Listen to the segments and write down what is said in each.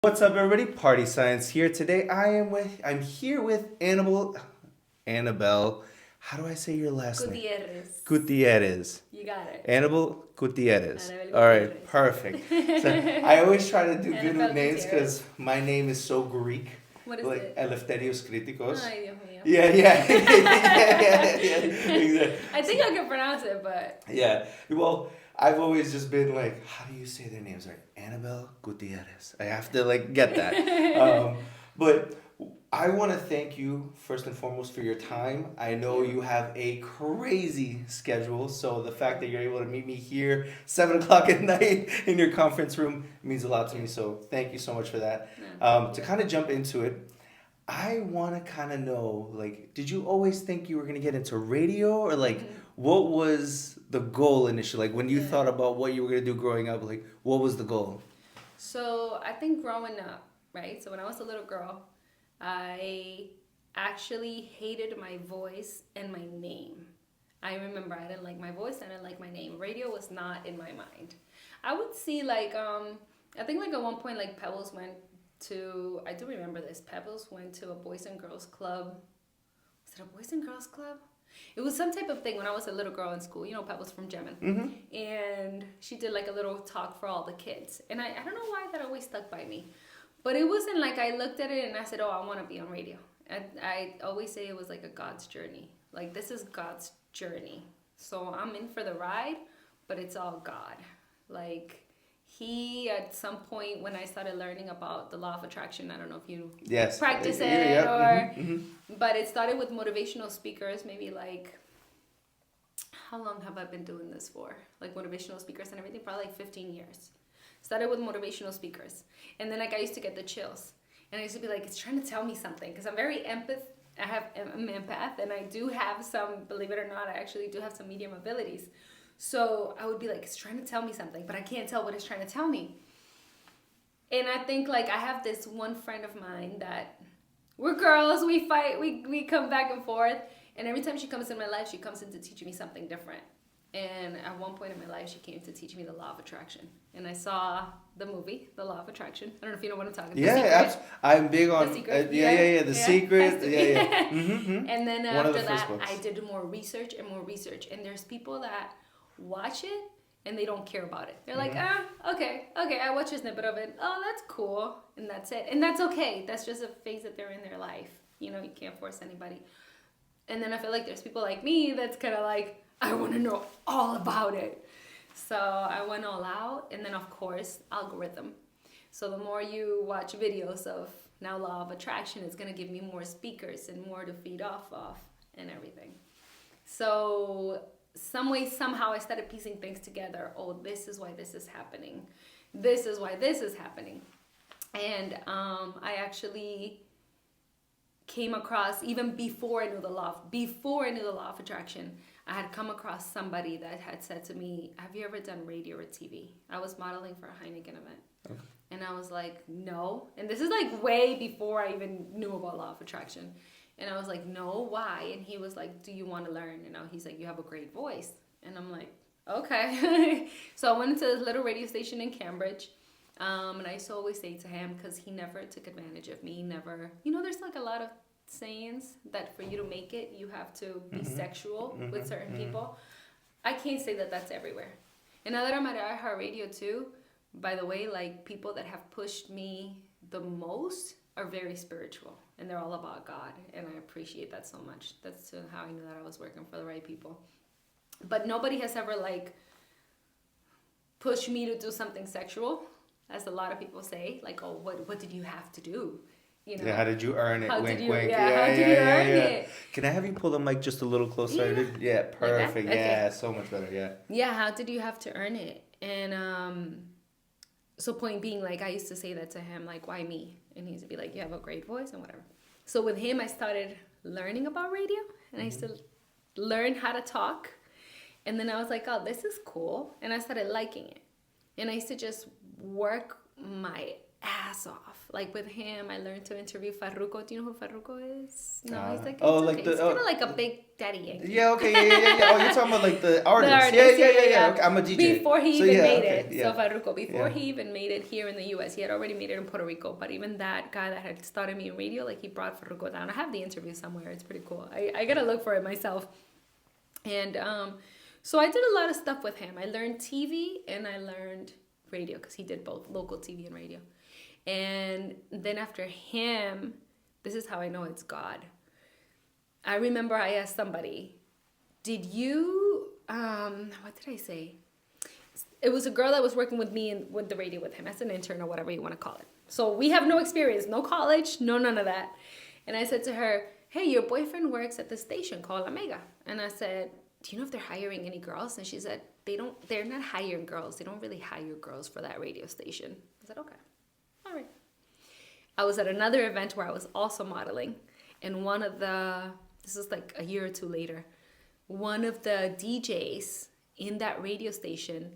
What's up, everybody? Party Science here. Today I'm here with Anabel. How do I say your last name? Gutierrez. Gutierrez. You got it. Anabel Gutierrez. Anabel All right, Gutierrez. perfect. So I always try to do good with Anabel names Gutierrez. because my name is so Greek. What is Like it? Eleftherios Kritikos. Ay, Dios mío. Yeah, exactly. I think I can pronounce it, but Yeah. Well, I've always just been like, how do you say their names? Right, Anabel Gutierrez. I have to get that. But I want to thank you first and foremost for your time. I know you have a crazy schedule, so the fact that you're able to meet me here 7 o'clock at night in your conference room means a lot to me. So thank you so much for that. To kind of jump into it, I want to kind of know, did you always think you were going to get into radio, or what was the goal initially? Like when you thought about what you were going to do growing up, what was the goal? So I think growing up, right? So when I was a little girl, I actually hated my voice and my name. I remember I didn't like my voice and I didn't like my name. Radio was not in my mind. I would see I think at one point Pebbles went to, I do remember this, Pebbles went to a Boys and Girls Club. Was it a Boys and Girls Club? It was some type of thing when I was a little girl in school. You know, Pebbles from German. Mm-hmm. And she did a little talk for all the kids. And I don't know why that always stuck by me. But it wasn't I looked at it and I said, oh, I want to be on radio. I always say it was like a God's journey. This is God's journey. So I'm in for the ride, but it's all God. He, at some point when I started learning about the law of attraction, I don't know if you practice it but it started with motivational speakers, maybe how long have I been doing this for? Motivational speakers and everything, probably 15 years. Started with motivational speakers. And then I used to get the chills. And I used to be it's trying to tell me something. Because I'm very I'm empath, and I do have some, believe it or not, I actually do have some medium abilities. So I would be it's trying to tell me something, but I can't tell what it's trying to tell me. And I think I have this one friend of mine that we're girls, we fight, we come back and forth. And every time she comes in my life, she comes in to teach me something different. And at one point in my life, she came to teach me the law of attraction. And I saw the movie, The Law of Attraction. I don't know if you know what I'm talking about. Yeah, I'm big on The Secret. The Secret. Yeah. And then after that, I did more research and more research. And there's people that watch it and they don't care about it. They're okay, I watched a snippet of it. Oh, that's cool. And that's it. And that's okay. That's just a phase that they're in their life. You can't force anybody. And then I feel there's people like me that's kind of I want to know all about it. So I went all out. And then, of course, algorithm. So the more you watch videos of now law of attraction, it's going to give me more speakers and more to feed off of and everything. So some way, somehow I started piecing things together. Oh, this is why this is happening. This is why this is happening. And I actually came across, even before I knew the law of attraction, I had come across somebody that had said to me, have you ever done radio or TV? I was modeling for a Heineken event. Okay. And I was no. And this is way before I even knew about law of attraction. And I was no, why? And he was do you want to learn? And he's you have a great voice. And I'm okay. So I went into this little radio station in Cambridge. And I used to always say to him, because he never took advantage of me, never, there's a lot of sayings that for you to make it, you have to be sexual with certain people. I can't say that that's everywhere. And now that I'm at iHeartRadio too, by the way, people that have pushed me the most are very spiritual, and they're all about God, and I appreciate that so much. That's how I knew that I was working for the right people. But nobody has ever pushed me to do something sexual, as a lot of people say, oh, what did you have to do? Yeah, how did you earn it? Wink, wink. How did you earn it? Can I have you pull the mic just a little closer? Yeah, perfect. Yeah, so much better. Yeah. Yeah, how did you have to earn it? And so point being, I used to say that to him, why me? And he used to be you have a great voice and whatever. So with him, I started learning about radio, and I used to learn how to talk. And then I was oh, this is cool. And I started liking it. And I used to just work my ass off. Like with him, I learned to interview Farruko. Do you know who Farruko is? No, he's like, like he's kind of like a big daddy Yankee. Yeah, okay, yeah. Oh, you're talking about like the artist. The artist, Yeah. Okay, I'm a DJ. Before he even made it. Yeah. So Farruko, before he even made it here in the U.S., he had already made it in Puerto Rico. But even that guy that had started me in radio, like he brought Farruko down. I have the interview somewhere. It's pretty cool. I gotta look for it myself. And so I did a lot of stuff with him. I learned TV and I learned radio because he did both local TV and radio. And then after him, this is how I know it's God. I remember I asked somebody, did you, what did I say? It was a girl that was working with me and with the radio with him as an intern or whatever you want to call it. So we have no experience, no college, none of that. And I said to her, hey, your boyfriend works at the station called La Mega. And I said, do you know if they're hiring any girls? And she said, they're not hiring girls. They don't really hire girls for that radio station. I said, okay. All right. I was at another event where I was also modeling, and this is like a year or two later, one of the DJs in that radio station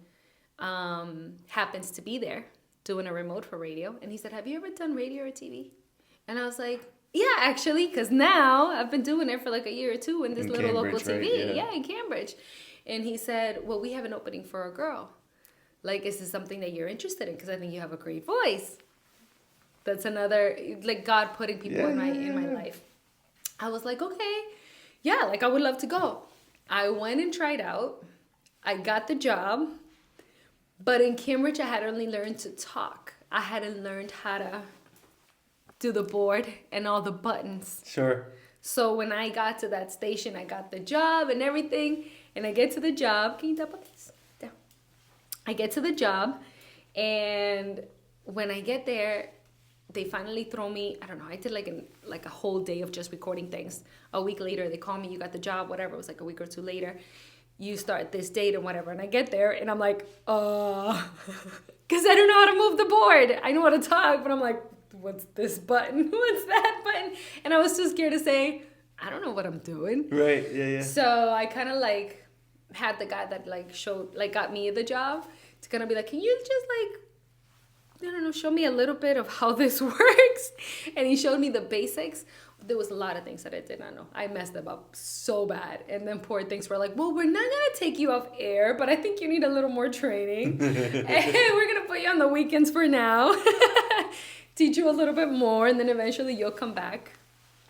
happens to be there doing a remote for radio, and he said, have you ever done radio or TV? And I was like, yeah, actually, because now I've been doing it for like a year or two in this little local TV. Right? Yeah, in Cambridge. And he said, well, we have an opening for a girl. Like, is this something that you're interested in? Because I think you have a great voice. That's another, like, God putting people in my life. I was like, okay, yeah, like I would love to go. I went and tried out. I got the job. But in Cambridge, I had only learned to talk. I hadn't learned how to do the board and all the buttons. Sure. So when I got to that station, I got the job and everything. And I get to the job. Can you tap on this? Down. I get to the job. And when I get there, they finally throw me, I don't know, I did like a whole day of just recording things. A week later, they call me, you got the job, whatever. It was like a week or two later. You start this date and whatever. And I get there and I'm like, because I don't know how to move the board. I know how to talk, but I'm like, what's this button? What's that button? And I was too scared to say, I don't know what I'm doing. Right, yeah. So I kind of like had the guy that got me the job to kind of be like, can you just like, I don't know, show me a little bit of how this works. And he showed me the basics. There was a lot of things that I did not know. I messed them up so bad. And then poor things were like, well, we're not going to take you off air, but I think you need a little more training. And we're going to put you on the weekends for now. Teach you a little bit more. And then eventually you'll come back,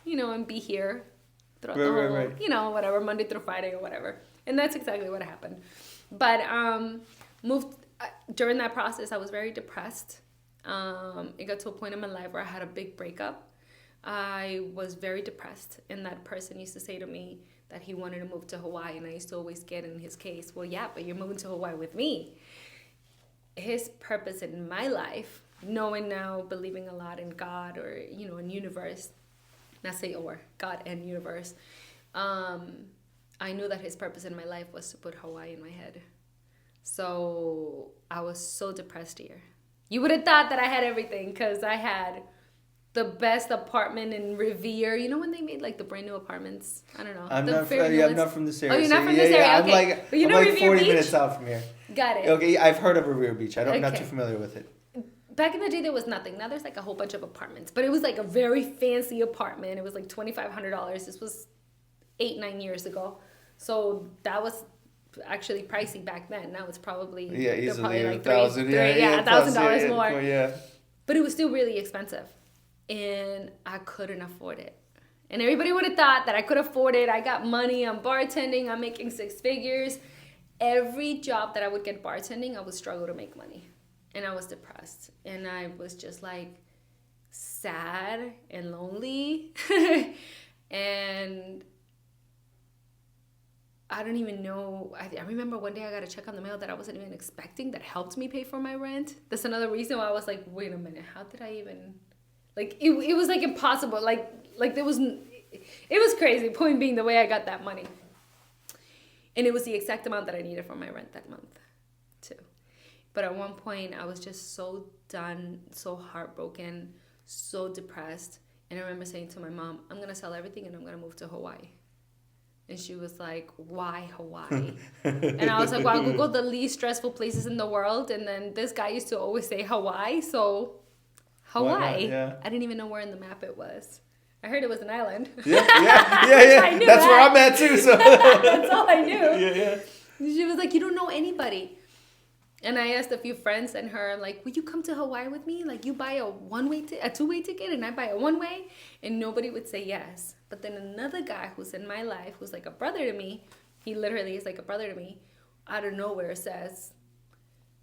and be here throughout the whole, whatever, Monday through Friday or whatever. And that's exactly what happened. But during that process, I was very depressed. It got to a point in my life where I had a big breakup. I was very depressed, and that person used to say to me that he wanted to move to Hawaii, and I used to always get in his case, well, yeah, but you're moving to Hawaii with me. His purpose in my life, knowing now, believing a lot in God or, in universe, not say or, God and universe, I knew that his purpose in my life was to put Hawaii in my head. So I was so depressed here. You would have thought that I had everything because I had the best apartment in Revere. You know when they made like the brand new apartments? I don't know. I'm not from this area. Oh, you're not from this area? Okay. I'm like 40 minutes out from here. Got it. Okay, I've heard of Revere Beach. I'm not too familiar with it. Back in the day, there was nothing. Now there's like a whole bunch of apartments. But it was like a very fancy apartment. It was like $2,500. This was 8-9 years ago. So that was actually pricey back then. Now it's probably easily like $1,000. $1,000 more. Yeah. But it was still really expensive, and I couldn't afford it. And everybody would have thought that I could afford it. I got money. I'm bartending. I'm making 6 figures. Every job that I would get bartending, I would struggle to make money, and I was depressed, and I was just like sad and lonely, and I don't even know. I remember one day I got a check on the mail that I wasn't even expecting that helped me pay for my rent. That's another reason why I was like, wait a minute, how did I even, like, it was like impossible. Like it was crazy. Point being, the way I got that money. And it was the exact amount that I needed for my rent that month too. But at one point I was just so done, so heartbroken, so depressed. And I remember saying to my mom, I'm going to sell everything and I'm going to move to Hawaii. And she was like, why Hawaii? And I was like, well, I Googled the least stressful places in the world. And then this guy used to always say Hawaii. So Hawaii. Yeah. I didn't even know where in the map it was. I heard it was an island. Yeah. That's where I'm at too. So that's all I knew. Yeah. She was like, you don't know anybody. And I asked a few friends and her, like, will you come to Hawaii with me? Like, you buy a two-way ticket and I buy a one-way? And nobody would say yes. But then another guy who's in my life, who's like a brother to me, he literally is like a brother to me, out of nowhere says,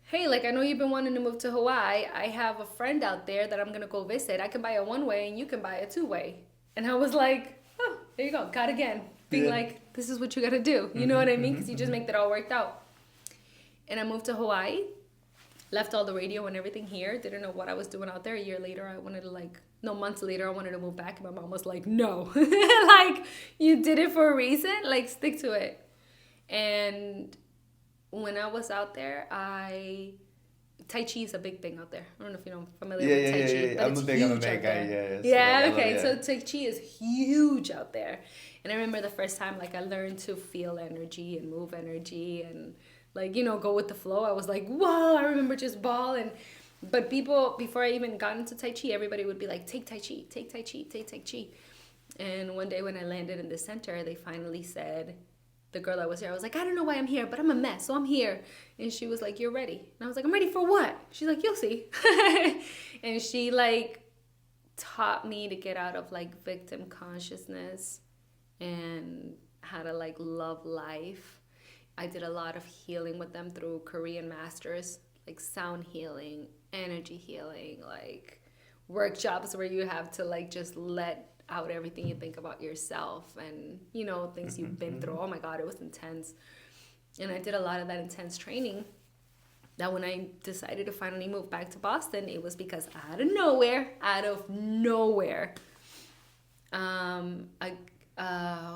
hey, like, I know you've been wanting to move to Hawaii. I have a friend out there that I'm going to go visit. I can buy a one-way and you can buy a two-way. And I was like, oh, there you go. God again. Being like, this is what you got to do. You know what I mean? Because you just make that all worked out. And I moved to Hawaii, left all the radio and everything here. Didn't know what I was doing out there. A year later, months later, I wanted to move back. And my mom was like, no. Like, you did it for a reason. Like, stick to it. And when I was out there, Tai Chi is a big thing out there. I don't know if you're familiar with Tai Chi. But I'm a big guy. Yeah, okay. So Tai Chi is huge out there. And I remember the first time, like, I learned to feel energy and move energy and, like, you know, go with the flow. I was like, whoa, I remember just bawling. But people, before I even got into Tai Chi, everybody would be like, take Tai Chi, take Tai Chi, take Tai Chi. And one day when I landed in the center, they finally said, the girl that was here, I was like, I don't know why I'm here, but I'm a mess, so I'm here. And she was like, you're ready. And I was like, I'm ready for what? She's like, you'll see. And she, like, taught me to get out of, like, victim consciousness and how to, like, love life. I did a lot of healing with them through Korean masters, like sound healing, energy healing, like workshops where you have to, like, just let out everything you think about yourself and, you know, things you've been through. Oh my God, it was intense. And I did a lot of that intense training. That when I decided to finally move back to Boston, it was because out of nowhere,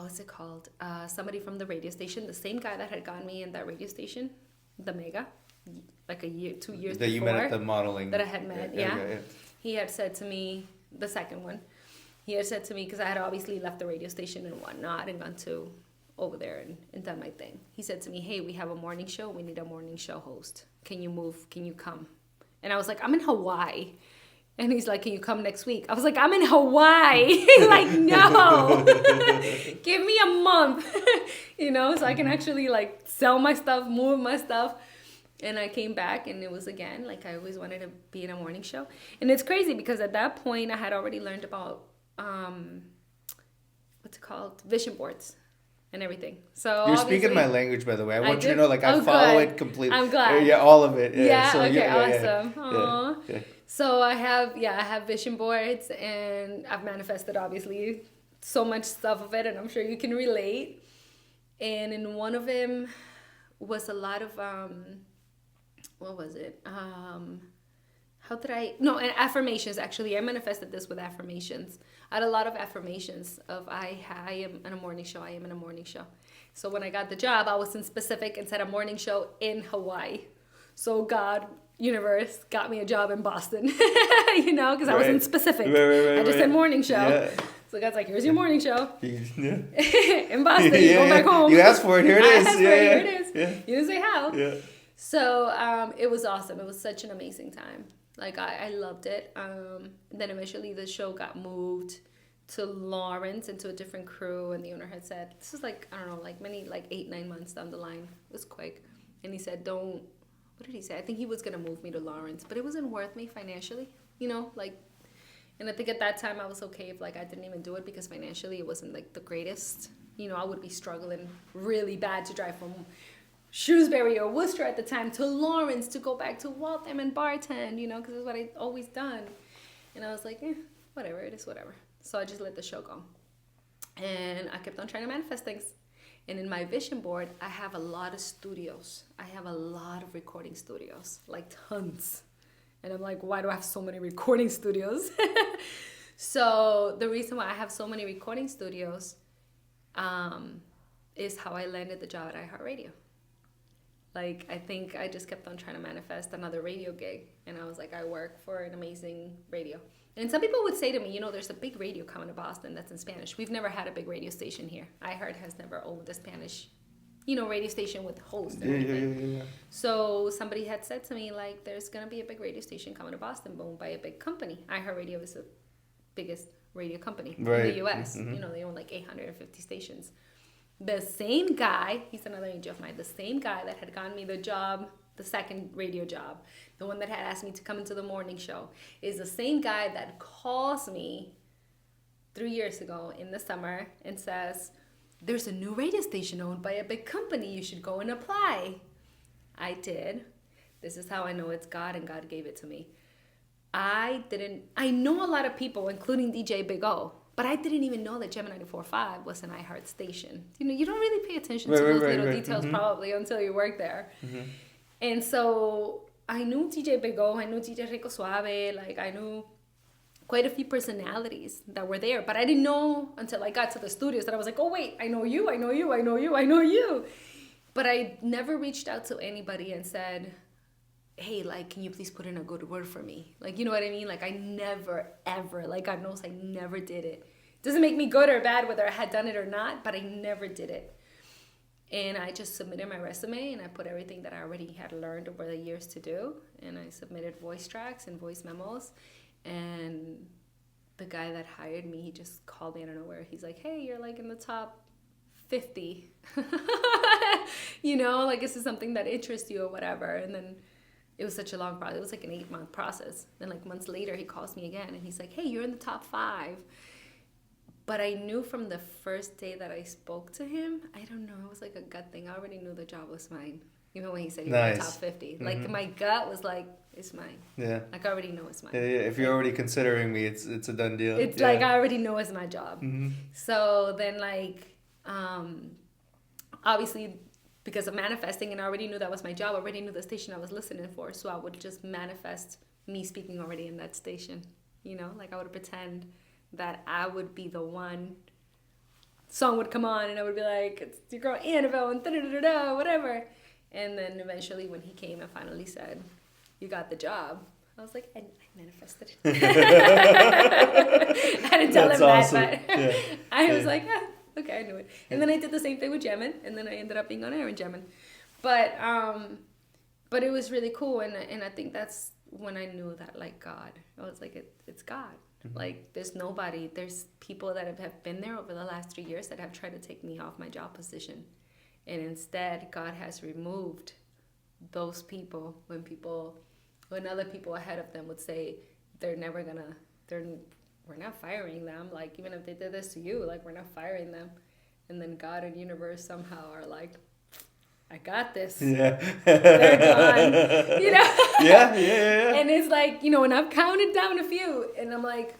what's it called? Somebody from the radio station, the same guy that had gotten me in that radio station, the Mega, like 2 years before. That you met at the modeling. That I had met, yeah. He had said to me, the second one, he had said to me, because I had obviously left the radio station and whatnot and gone to over there and done my thing. He said to me, hey, we have a morning show. We need a morning show host. Can you move? Can you come? And I was like, I'm in Hawaii. And he's like, can you come next week? I was like, I'm in Hawaii. Like, no. Give me a month, you know, so I can actually, like, sell my stuff, move my stuff. And I came back, and it was, again, like, I always wanted to be in a morning show. And it's crazy because at that point, I had already learned about, what's it called? Vision boards and everything. So you're speaking my language, by the way. I want you to know, like, I follow it completely. I'm glad. Yeah, all of it. Yeah, so, okay, awesome. Aww. Yeah. So I have vision boards, and I've manifested, obviously, so much stuff of it, and I'm sure you can relate. And in one of them was a lot of, what was it? And affirmations, actually. I manifested this with affirmations. I had a lot of affirmations of I am in a morning show, I am in a morning show. So when I got the job, I was in specific and said a morning show in Hawaii. So God, universe, got me a job in Boston, you know, because I wasn't specific. I just said morning show. Yeah. So God's like, here's your morning show. Yeah. In Boston, you go back home. You asked for it, here it is. Here it is. Yeah. You didn't say how. Yeah. So it was awesome. It was such an amazing time. Like, I loved it. Then eventually the show got moved to Lawrence into a different crew, and the owner had said, this is like, I don't know, like 8-9 months down the line. It was quick. And he said, what did he say? I think he was going to move me to Lawrence, but it wasn't worth me financially, you know, like, and I think at that time I was okay if, like, I didn't even do it because financially it wasn't, like, the greatest. You know, I would be struggling really bad to drive from Shrewsbury or Worcester at the time to Lawrence to go back to Waltham and bartend, you know, because it's what I'd always done. And I was like, whatever, it is whatever. So I just let the show go. And I kept on trying to manifest things. And in my vision board, I have a lot of studios. I have a lot of recording studios, like tons. And I'm like, why do I have so many recording studios? So the reason why I have so many recording studios is how I landed the job at iHeartRadio. Like, I think I just kept on trying to manifest another radio gig. And I was like, I work for an amazing radio. And some people would say to me, you know, there's a big radio coming to Boston that's in Spanish. We've never had a big radio station here. iHeart has never owned a Spanish radio station with hosts and everything. So somebody had said to me, like, there's going to be a big radio station coming to Boston, owned by a big company. iHeartRadio is the biggest radio company in the U.S. They own like 850 stations. The same guy, he's another angel of mine, the same guy that had gotten me the job, the second radio job, the one that had asked me to come into the morning show, is the same guy that calls me 3 years ago in the summer and says, there's a new radio station owned by a big company. You should go and apply. I did. This is how I know it's God, and God gave it to me. I know a lot of people, including DJ Big O, but I didn't even know that Gem 94.5 was an iHeart station. You don't really pay attention to those little details probably until you work there. And so I knew DJ Big O, I knew DJ Rico Suave, like I knew quite a few personalities that were there, but I didn't know until I got to the studios that I was like, oh wait, I know you, I know you, I know you, I know you. But I never reached out to anybody and said, hey, like, can you please put in a good word for me? Like, you know what I mean? Like, I never, ever, like, God knows I never did it. Doesn't make me good or bad whether I had done it or not, but I never did it. And I just submitted my resume, and I put everything that I already had learned over the years to do. And I submitted voice tracks and voice memos. And the guy that hired me, he just called me out of nowhere. He's like, hey, you're like in the top 50. Like, this is something that interests you or whatever. And then it was such a long process. It was like an 8-month process. Then like months later, he calls me again, and he's like, hey, you're in the top 5. But I knew from the first day that I spoke to him, I don't know, it was like a gut thing. I already knew the job was mine. Even when he said you're in the top 50. Like, my gut was like, it's mine. Yeah. Like, I already know it's mine. Yeah. If you're already considering me, it's a done deal. It's like, I already know it's my job. So then, like, obviously, because of manifesting, and I already knew that was my job, I already knew the station I was listening for, so I would just manifest me speaking already in that station. Like, I would pretend that I would be the one. Song would come on, and I would be like, it's your girl Anabel, and da-da-da-da, whatever. And then eventually when he came and finally said, you got the job, I was like, I manifested it. I didn't tell him awesome. That, but I was like, okay, I knew it. And then I did the same thing with Gemin, and then I ended up being on air in Gemin. But it was really cool, and I think that's when I knew that, like, God, I was like, it's God. Like, there's people that have been there over the last 3 years that have tried to take me off my job position. And instead, God has removed those people when other people ahead of them would say, we're not firing them. Like, even if they did this to you, like, we're not firing them. And then God and universe somehow are like, I got this. Yeah. They're gone. Yeah. And it's like, when I've counted down a few, and I'm like,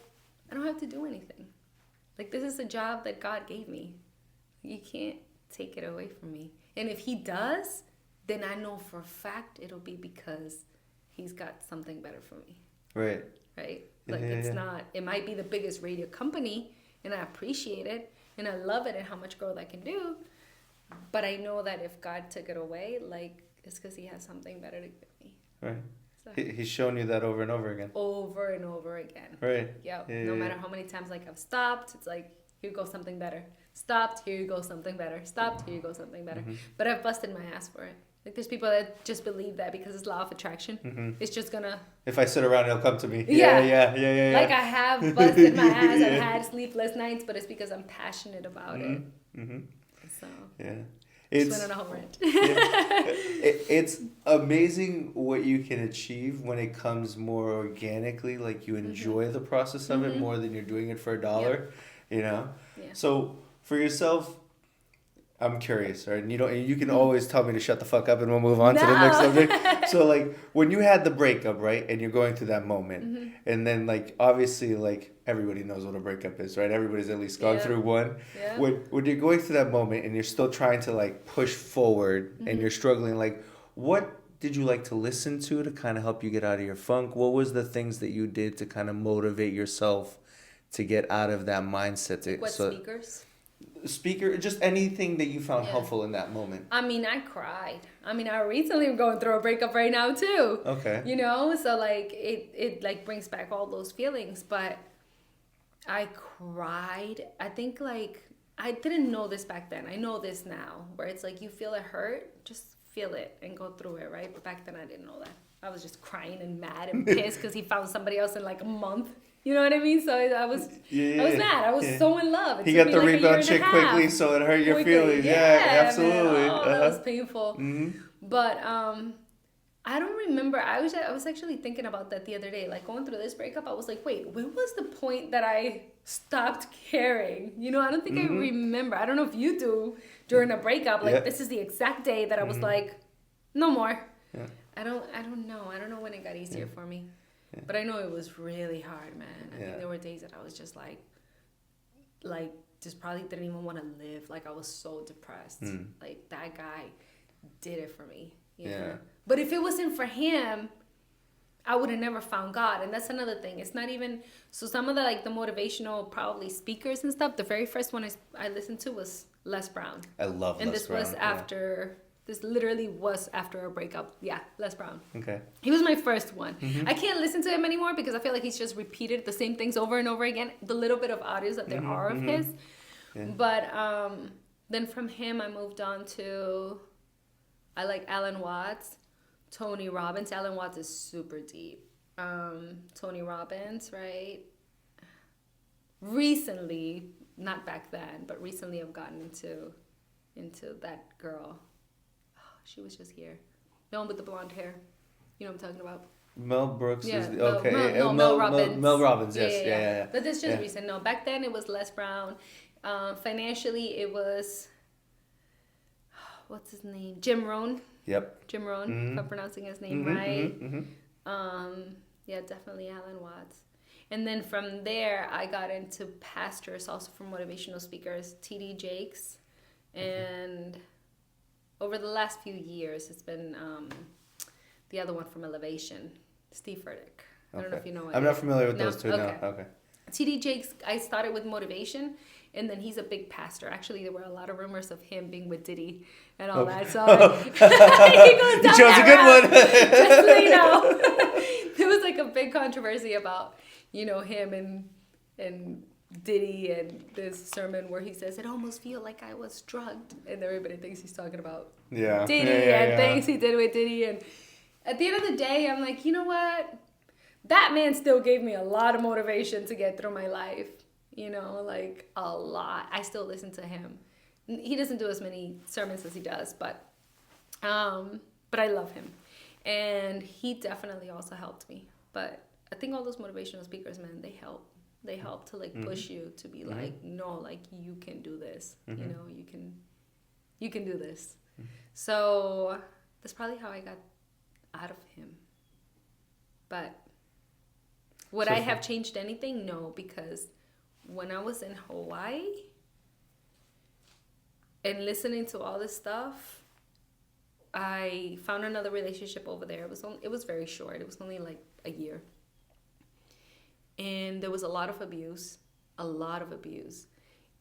I don't have to do anything. Like, this is a job that God gave me. You can't take it away from me. And if he does, then I know for a fact it'll be because he's got something better for me. Right. Like, it might be the biggest radio company, and I appreciate it, and I love it and how much growth I can do. But I know that if God took it away, like, it's because he has something better to give me. Right. So, he's shown you that over and over again. Over and over again. Right. Yep. No matter how many times, like, I've stopped, it's like, here goes something better. Stopped, here you go something better. Stopped, here you go something better. But I've busted my ass for it. Like, there's people that just believe that because it's law of attraction. It's just gonna... If I sit around, it'll come to me. Yeah. Like, I have busted my ass. I've had sleepless nights, but it's because I'm passionate about it. So... Yeah. Just went on a whole rant. It's amazing what you can achieve when it comes more organically. Like, you enjoy the process of it more than you're doing it for $1. Yeah. So for yourself, I'm curious, right? And you can always tell me to shut the fuck up and we'll move on to the next subject. So, like, when you had the breakup, right, and you're going through that moment, and then, like, obviously, like, everybody knows what a breakup is, right? Everybody's at least gone through one. Yeah. When you're going through that moment and you're still trying to, like, push forward and you're struggling, like, what did you like to listen to kind of help you get out of your funk? What was the things that you did to kind of motivate yourself to get out of that mindset? Speaker, just anything that you found helpful in that moment. I mean, I cried. I mean, I recently am going through a breakup right now too. Okay. So, like, it like brings back all those feelings, but I cried. I think, like, I didn't know this back then. I know this now, where it's like you feel a hurt, just feel it and go through it, right? But back then I didn't know that. I was just crying and mad and pissed because he found somebody else in like a month. You know what I mean? So I was mad. I was so in love. He got the rebound chick quickly, so it hurt your feelings. Yeah, absolutely. Man. Oh, that was painful. Mm-hmm. But I don't remember. I was actually thinking about that the other day. Like going through this breakup, I was like, wait, when was the point that I stopped caring? You know, I don't think I remember. I don't know if you do during a breakup. Like this is the exact day that I was like, no more. Yeah. I don't know. I don't know when it got easier for me. Yeah. But I know it was really hard, man. I think there were days that I was just like just probably didn't even want to live. Like I was so depressed. Like that guy did it for me. You know? But if it wasn't for him, I would have never found God. And that's another thing. It's not even, so some of the like the motivational probably speakers and stuff, the very first one I listened to was Les Brown. I love Les Brown. And this was after, this literally was after a breakup. Yeah, Les Brown. Okay. He was my first one. I can't listen to him anymore because I feel like he's just repeated the same things over and over again. The little bit of audios that there are of his. Yeah. But then from him, I moved on to, I like Alan Watts, Tony Robbins. Alan Watts is super deep. Tony Robbins, right? Recently, not back then, but recently I've gotten into that girl. Oh, she was just here. The one with the blonde hair. You know what I'm talking about? Mel Brooks is the, okay. Mel Robbins. Mel Robbins, yes. Yeah. But this is just recent. No, back then it was Les Brown. Financially, it was, what's his name? Jim Rohn. Yep. Jim Rohn, if I'm pronouncing his name right. Yeah, definitely Alan Watts. And then from there, I got into pastors, also from motivational speakers, T.D. Jakes. And over the last few years, it's been the other one from Elevation, Steve Furtick. I don't know if you know it. I'm not familiar with those two, no. Okay. T.D. Jakes, I started with motivation, and then he's a big pastor. Actually, there were a lot of rumors of him being with Diddy and all that. So he goes down chose a good one. Just so you know. There was like a big controversy about, you know, him and Diddy and this sermon where he says, it almost feel like I was drugged. And everybody thinks he's talking about Diddy and things he did with Diddy. And at the end of the day, I'm like, you know what? That man still gave me a lot of motivation to get through my life. You know, like a lot. I still listen to him. He doesn't do as many sermons as he does, but I love him. And he definitely also helped me. But I think all those motivational speakers, man, they help. They help to like push you to be like, no, like you can do this. You know, you can do this. So that's probably how I got out of him. But would I have changed anything? No, because when I was in Hawaii and listening to all this stuff, I found another relationship over there. It was very short. It was only like a year. And there was a lot of abuse.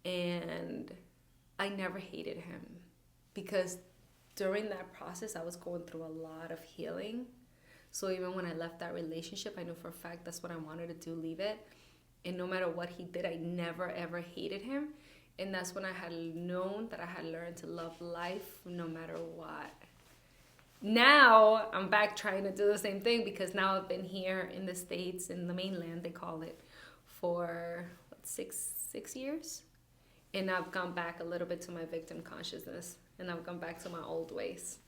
And I never hated him because during that process, I was going through a lot of healing. So even when I left that relationship, I knew for a fact that's what I wanted to do, leave it. And no matter what he did, I never, ever hated him. And that's when I had known that I had learned to love life no matter what. Now, I'm back trying to do the same thing because now I've been here in the States, in the mainland, they call it, for 6 years. And I've gone back a little bit to my victim consciousness. And I've gone back to my old ways.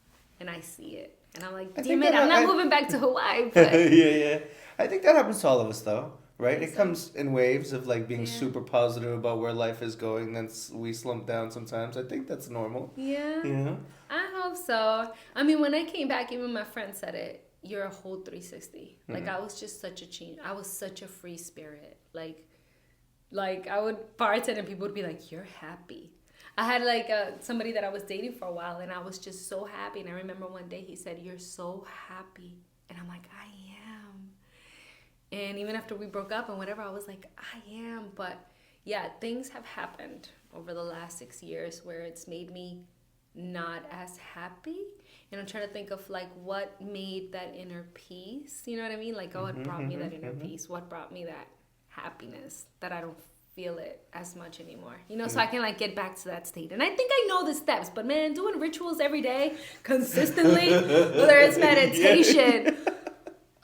And I see it. And I'm like, damn it, I'm not moving back to Hawaii. But yeah. I think that happens to all of us, though. Right? It comes in waves of like being super positive about where life is going. Then we slump down sometimes. I think that's normal. Yeah. You I hope so. I mean, when I came back, even my friend said it. You're a whole 360. Like I was just such a change. I was such a free spirit. Like I would bartend and people would be like, "You're happy." I had like somebody that I was dating for a while, and I was just so happy. And I remember one day he said, "You're so happy," and I'm like, "I am." And even after we broke up and whatever, I was like, I am. But yeah, things have happened over the last 6 years where it's made me not as happy. And I'm trying to think of like what made that inner peace. You know what I mean? Like, what brought me that inner peace? What brought me that happiness that I don't feel it as much anymore, so I can like get back to that state. And I think I know the steps, but man, doing rituals every day consistently, whether it's meditation,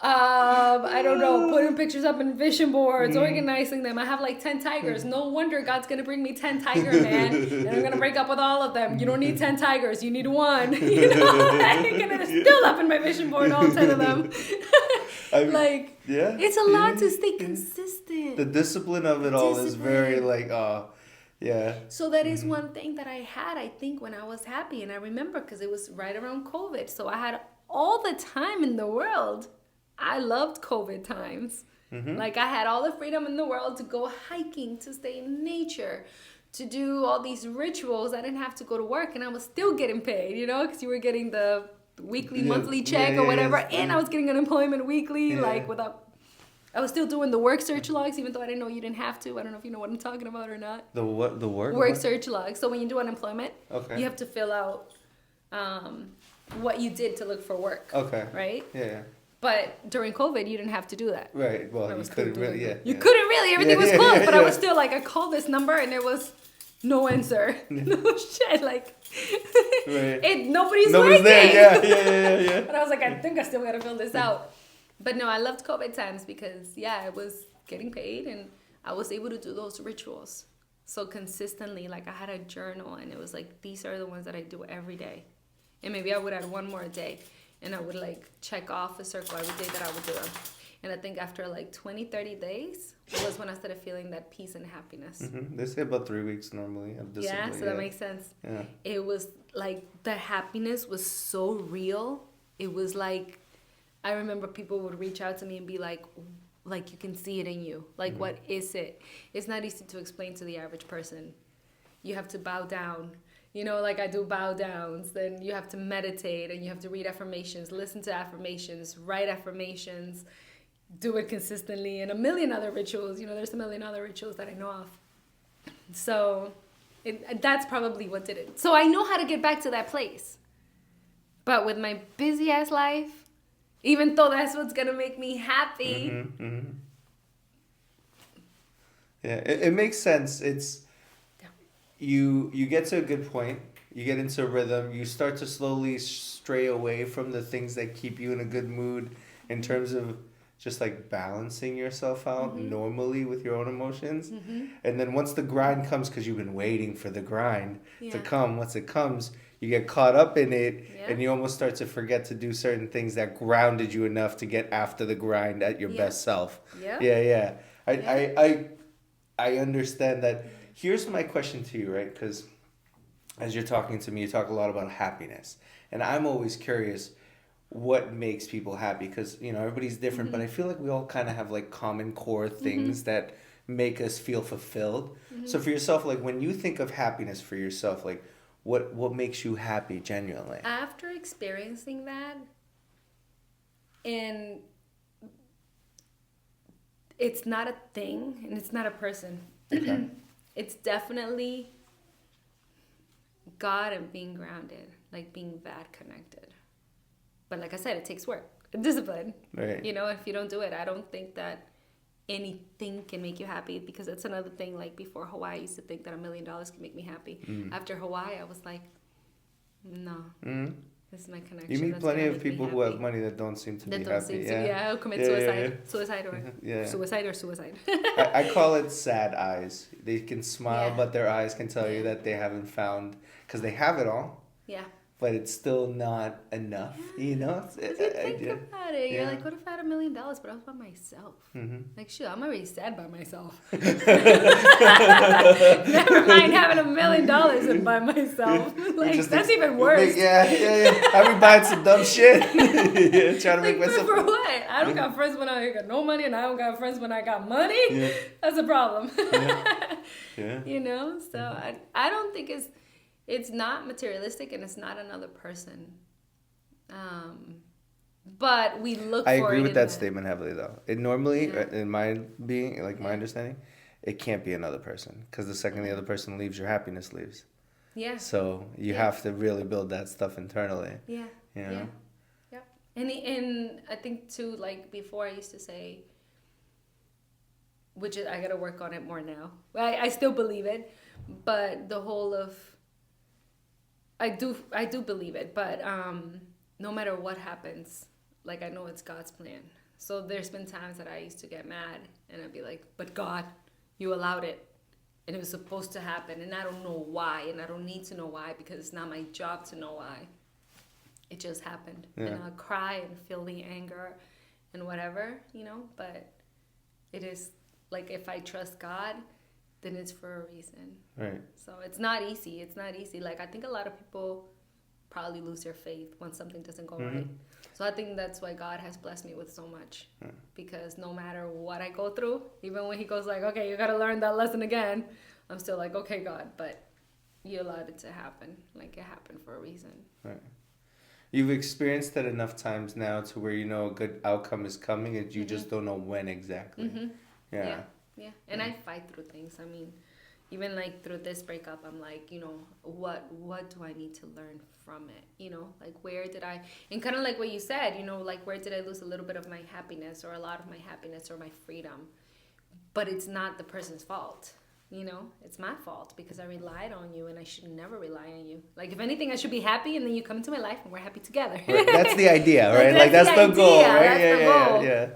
I don't know, putting pictures up in vision boards, organizing them. I have like 10 tigers. No wonder God's gonna bring me 10 tiger man, and I'm gonna break up with all of them. You don't need 10 tigers, you need one. And it's still up in my vision board, all 10 of them. It's a lot to stay consistent. The discipline of it all is very like, yeah. So that is one thing that I had, I think, when I was happy. And I remember because it was right around COVID. So I had all the time in the world. I loved COVID times. Like I had all the freedom in the world to go hiking, to stay in nature, to do all these rituals. I didn't have to go to work, and I was still getting paid, because you were getting the weekly, monthly check or whatever, and I was getting unemployment weekly, I was still doing the work search logs, even though I didn't know you didn't have to. I don't know if you know what I'm talking about or not. The what? The work? Work search logs. So when you do unemployment, you have to fill out what you did to look for work. Okay. Right? Yeah. But during COVID, you didn't have to do that. Right. Well, you couldn't really. Yeah. You couldn't really. Everything was closed. But I was still like, I called this number and there was no answer. No shit. Like, nobody's working. there. Yeah. But I was like, I think I still got to fill this out. But no, I loved COVID times because, I was getting paid and I was able to do those rituals so consistently. Like, I had a journal and it was like, these are the ones that I do every day. And maybe I would add one more a day. And I would like check off a circle every day that I would do them. And I think after like 20, 30 days was when I started feeling that peace and happiness. They say about 3 weeks normally of discipline. Yeah, so that makes sense. Yeah. It was like the happiness was so real. It was like, I remember people would reach out to me and be like you can see it in you. Like, what is it? It's not easy to explain to the average person. You have to bow down. Like I do bow downs, then you have to meditate and you have to read affirmations, listen to affirmations, write affirmations, do it consistently, and a million other rituals. There's a million other rituals that I know of. So that's probably what did it. So I know how to get back to that place. But with my busy ass life, even though that's what's going to make me happy. Yeah, it makes sense. It's... You get to a good point, you get into a rhythm, you start to slowly stray away from the things that keep you in a good mood in terms of just like balancing yourself out normally with your own emotions. And then once the grind comes, because you've been waiting for the grind to come, once it comes, you get caught up in it and you almost start to forget to do certain things that grounded you enough to get after the grind at your best self. Yeah. I understand that. Here's my question to you, right? Because as you're talking to me, you talk a lot about happiness. And I'm always curious what makes people happy. Because, everybody's different. But I feel like we all kind of have, like, common core things that make us feel fulfilled. So for yourself, like, when you think of happiness for yourself, like, what makes you happy genuinely? After experiencing that, and it's not a thing, and it's not a person. Okay. It's definitely God and being grounded, like being that connected. But like I said, it takes work, discipline. Right. If you don't do it, I don't think that anything can make you happy, because that's another thing. Like before Hawaii, I used to think that $1 million can make me happy. After Hawaii, I was like, no. This is my connection. You meet plenty of people who have money that don't seem to be happy. Who commit suicide. Suicide or suicide. I call it sad eyes. They can smile, but their eyes can tell you that they haven't found, because they have it all. Yeah. But it's still not enough, Think about it. You're like, what if I had $1 million, but I was by myself? Like, shit, I'm already sad by myself. Never mind having $1 million and by myself. Like, that's even worse. I've been buying some dumb shit. Trying to make myself. For what? I don't got friends when I got no money, and I don't got friends when I got money. That's a problem. So I don't think it's not materialistic, and it's not another person. But we look for it. I agree with that statement heavily, though. It normally, in my being, like my understanding, it can't be another person, because the second the other person leaves, your happiness leaves. Yeah. So you have to really build that stuff internally. Yeah. Yeah. And I think too, like before, I used to say, which is, I gotta work on it more now. I still believe it, but the whole of, I do believe it, but no matter what happens, like I know it's God's plan. So there's been times that I used to get mad and I'd be like, but God, you allowed it. And it was supposed to happen. And I don't know why. And I don't need to know why because it's not my job to know why. It just happened. Yeah. And I'll cry and feel the anger and whatever, you know. But it is like if I trust God, then it's for a reason. Right. So it's not easy. It's not easy. Like I think a lot of people probably lose their faith when something doesn't go right. So I think that's why God has blessed me with so much. Because no matter what I go through, even when he goes like, okay, you got to learn that lesson again, I'm still like, okay, God, but you allowed it to happen. Like it happened for a reason. Right. You've experienced that enough times now to where you know a good outcome is coming and you just don't know when exactly. Yeah. And I fight through things. I mean, even like through this breakup, I'm like, you know, what do I need to learn from it? You know, like where did I, and kind of like what you said, you know, like where did I lose a little bit of my happiness or a lot of my happiness or my freedom? But it's not the person's fault. You know, it's my fault because I relied on you and I should never rely on you. Like if anything, I should be happy and then you come into my life and we're happy together. Right. That's the idea, right? Like that's the goal, right? That's Yeah.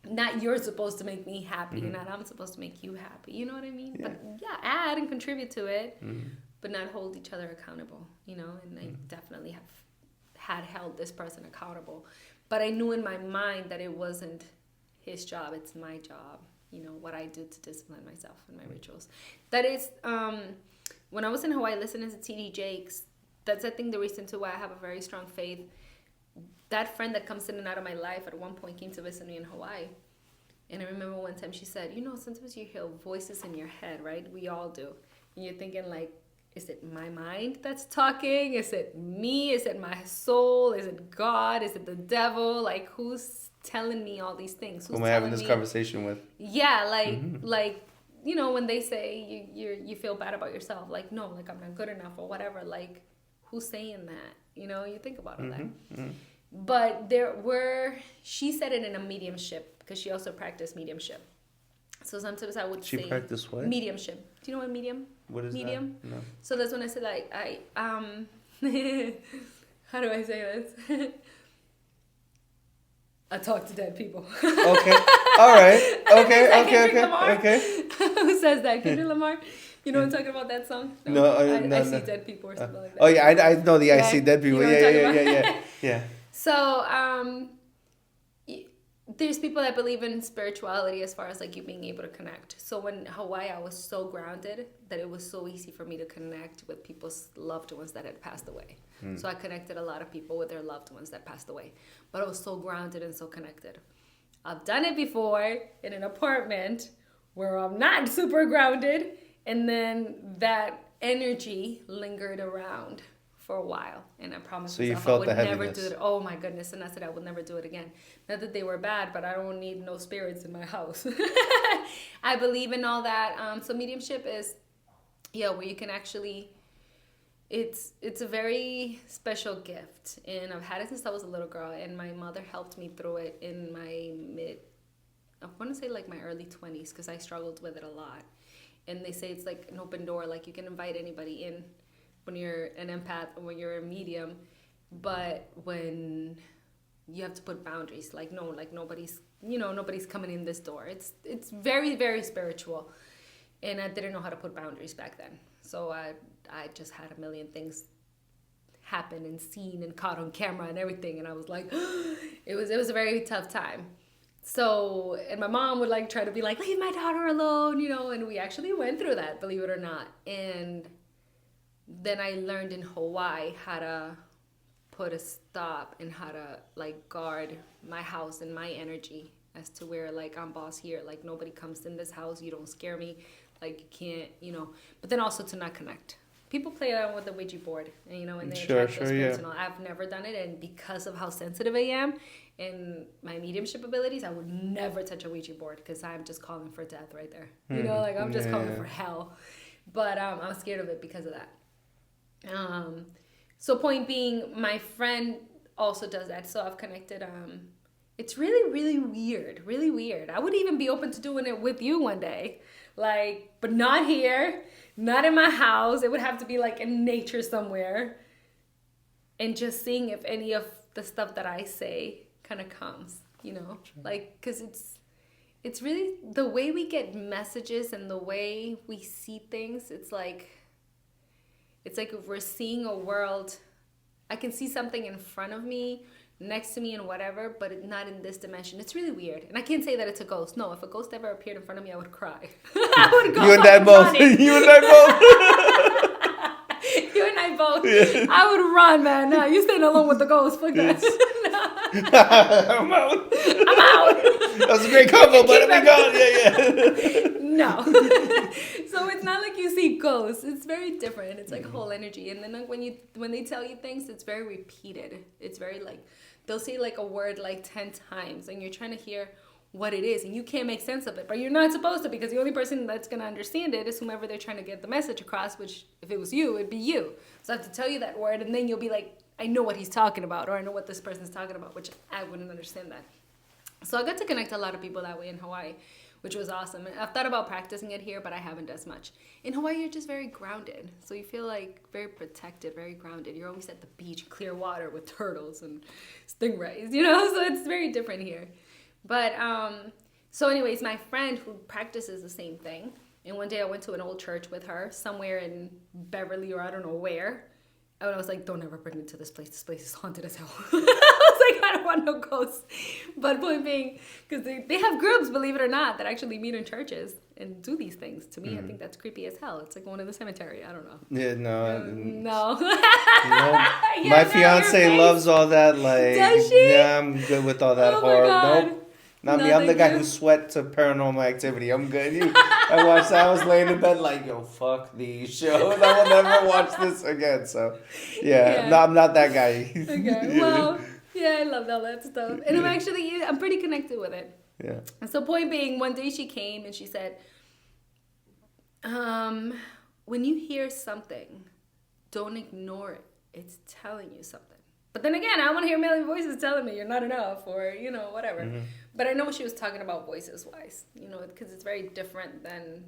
Not you're supposed to make me happy, not I'm supposed to make you happy. You know what I mean? Yeah. But yeah, add and contribute to it, but not hold each other accountable, you know? And I definitely had held this person accountable. But I knew in my mind that it wasn't his job, it's my job, you know, what I do to discipline myself and my rituals. That is, when I was in Hawaii listening to T.D. Jakes, that's I think the reason to why I have a very strong faith. That friend that comes in and out of my life at one point came to visit me in Hawaii. And I remember one time she said, you know, sometimes you hear voices in your head, right? We all do. And you're thinking like, is it my mind that's talking? Is it me? Is it my soul? Is it God? Is it the devil? Like who's telling me all these things? Who's Who am I having this conversation with? Yeah, like, you know, when they say you feel bad about yourself, like, no, like I'm not good enough or whatever, like who's saying that? You know, you think about all that. But she said it in a mediumship because she also practiced mediumship. So sometimes I would say... She practiced what? Mediumship. Do you know what medium? What is medium? That? No. So that's when I said like, how do I say this? I talk to dead people. Okay. All right. Okay. Who says that? Kendrick Lamar? You know what I'm talking about, that song? No, I see dead people or something like that. Oh, yeah, I know the I see dead people. You know Yeah. So, there's people that believe in spirituality as far as like you being able to connect. So when Hawaii, I was so grounded that it was so easy for me to connect with people's loved ones that had passed away. So I connected a lot of people with their loved ones that passed away. But I was so grounded and so connected. I've done it before in an apartment where I'm not super grounded. And then that energy lingered around for a while, and I promised myself I would never do it. Oh my goodness! And I said I would never do it again. Not that they were bad, but I don't need no spirits in my house. I believe in all that. So mediumship is, where you can actually. It's a very special gift, and I've had it since I was a little girl. And my mother helped me through it in my I want to say like my early 20s, because I struggled with it a lot. And they say it's like an open door, like you can invite anybody in. When you're an empath or when you're a medium, but when you have to put boundaries, like no, like nobody's coming in this door. It's very, very spiritual, and I didn't know how to put boundaries back then. So I just had a million things happen and seen and caught on camera and everything, and I was like, it was a very tough time. So, and my mom would like try to be like, leave my daughter alone, you know, and we actually went through that, believe it or not, and. Then I learned in Hawaii how to put a stop and how to like guard my house and my energy as to where like I'm boss here, like nobody comes in this house, you don't scare me, like you can't, you know, but then also to not connect. People play around with the Ouija board, and you know, and they attract those spirits and all. I've never done it, and because of how sensitive I am and my mediumship abilities, I would never touch a Ouija board because I'm just calling for death right there. You know, like I'm just calling for hell. But I'm scared of it because of that. So point being, my friend also does that. So I've connected It's really, really weird. Really weird. I would even be open to doing it with you one day. Like, but not here, not in my house. It would have to be like in nature somewhere. And just seeing if any of the stuff that I say kind of comes, you know? Sure. Like, because it's really the way we get messages and the way we see things. It's like if we're seeing a world, I can see something in front of me, next to me and whatever, but not in this dimension. It's really weird. And I can't say that it's a ghost. No, if a ghost ever appeared in front of me, I would cry. I would go. You and Dad both. You and I both. You and I both. Yeah. I would run, man. No, you staying alone with the ghost. Fuck that. I'm out. That was a great combo, but I'm gone. Yeah. No. So it's not like you see ghosts. It's very different. It's like whole energy. And then like when they tell you things, it's very repeated. It's very like, they'll say like a word like 10 times and you're trying to hear what it is and you can't make sense of it, but you're not supposed to, because the only person that's going to understand it is whomever they're trying to get the message across, which if it was you, it'd be you. So I have to tell you that word and then you'll be like, I know what he's talking about, or I know what this person's talking about, which I wouldn't understand that. So I got to connect a lot of people that way in Hawaii, which was awesome. I've thought about practicing it here, but I haven't as much. In Hawaii, you're just very grounded. So you feel like very protected, very grounded. You're always at the beach, clear water with turtles and stingrays, you know? So it's very different here. But, so anyways, my friend who practices the same thing, and one day I went to an old church with her somewhere in Beverly or I don't know where. And I was like, don't ever bring me to this place. This place is haunted as hell. I was like, I don't want no ghosts. But point being, because they have groups, believe it or not, that actually meet in churches and do these things. To me, I think that's creepy as hell. It's like going to the cemetery. I don't know. Yeah, no. No. Yeah, my fiance loves all that. Like, does she? Yeah, I'm good with all that horror. Nope. Not me. I'm the guy who sweat to Paranormal Activity. I'm good. I watched that. I was laying in bed like, yo, fuck these shows. I will never watch this again. So, yeah. No, I'm not that guy. Okay. Well, yeah, I love all that stuff. And I'm pretty connected with it. Yeah. And so point being, one day she came and she said, when you hear something, don't ignore it. It's telling you something. But then again, I want to hear a million voices telling me you're not enough or, you know, whatever. Mm-hmm. But I know what she was talking about voices-wise, you know, because it's very different than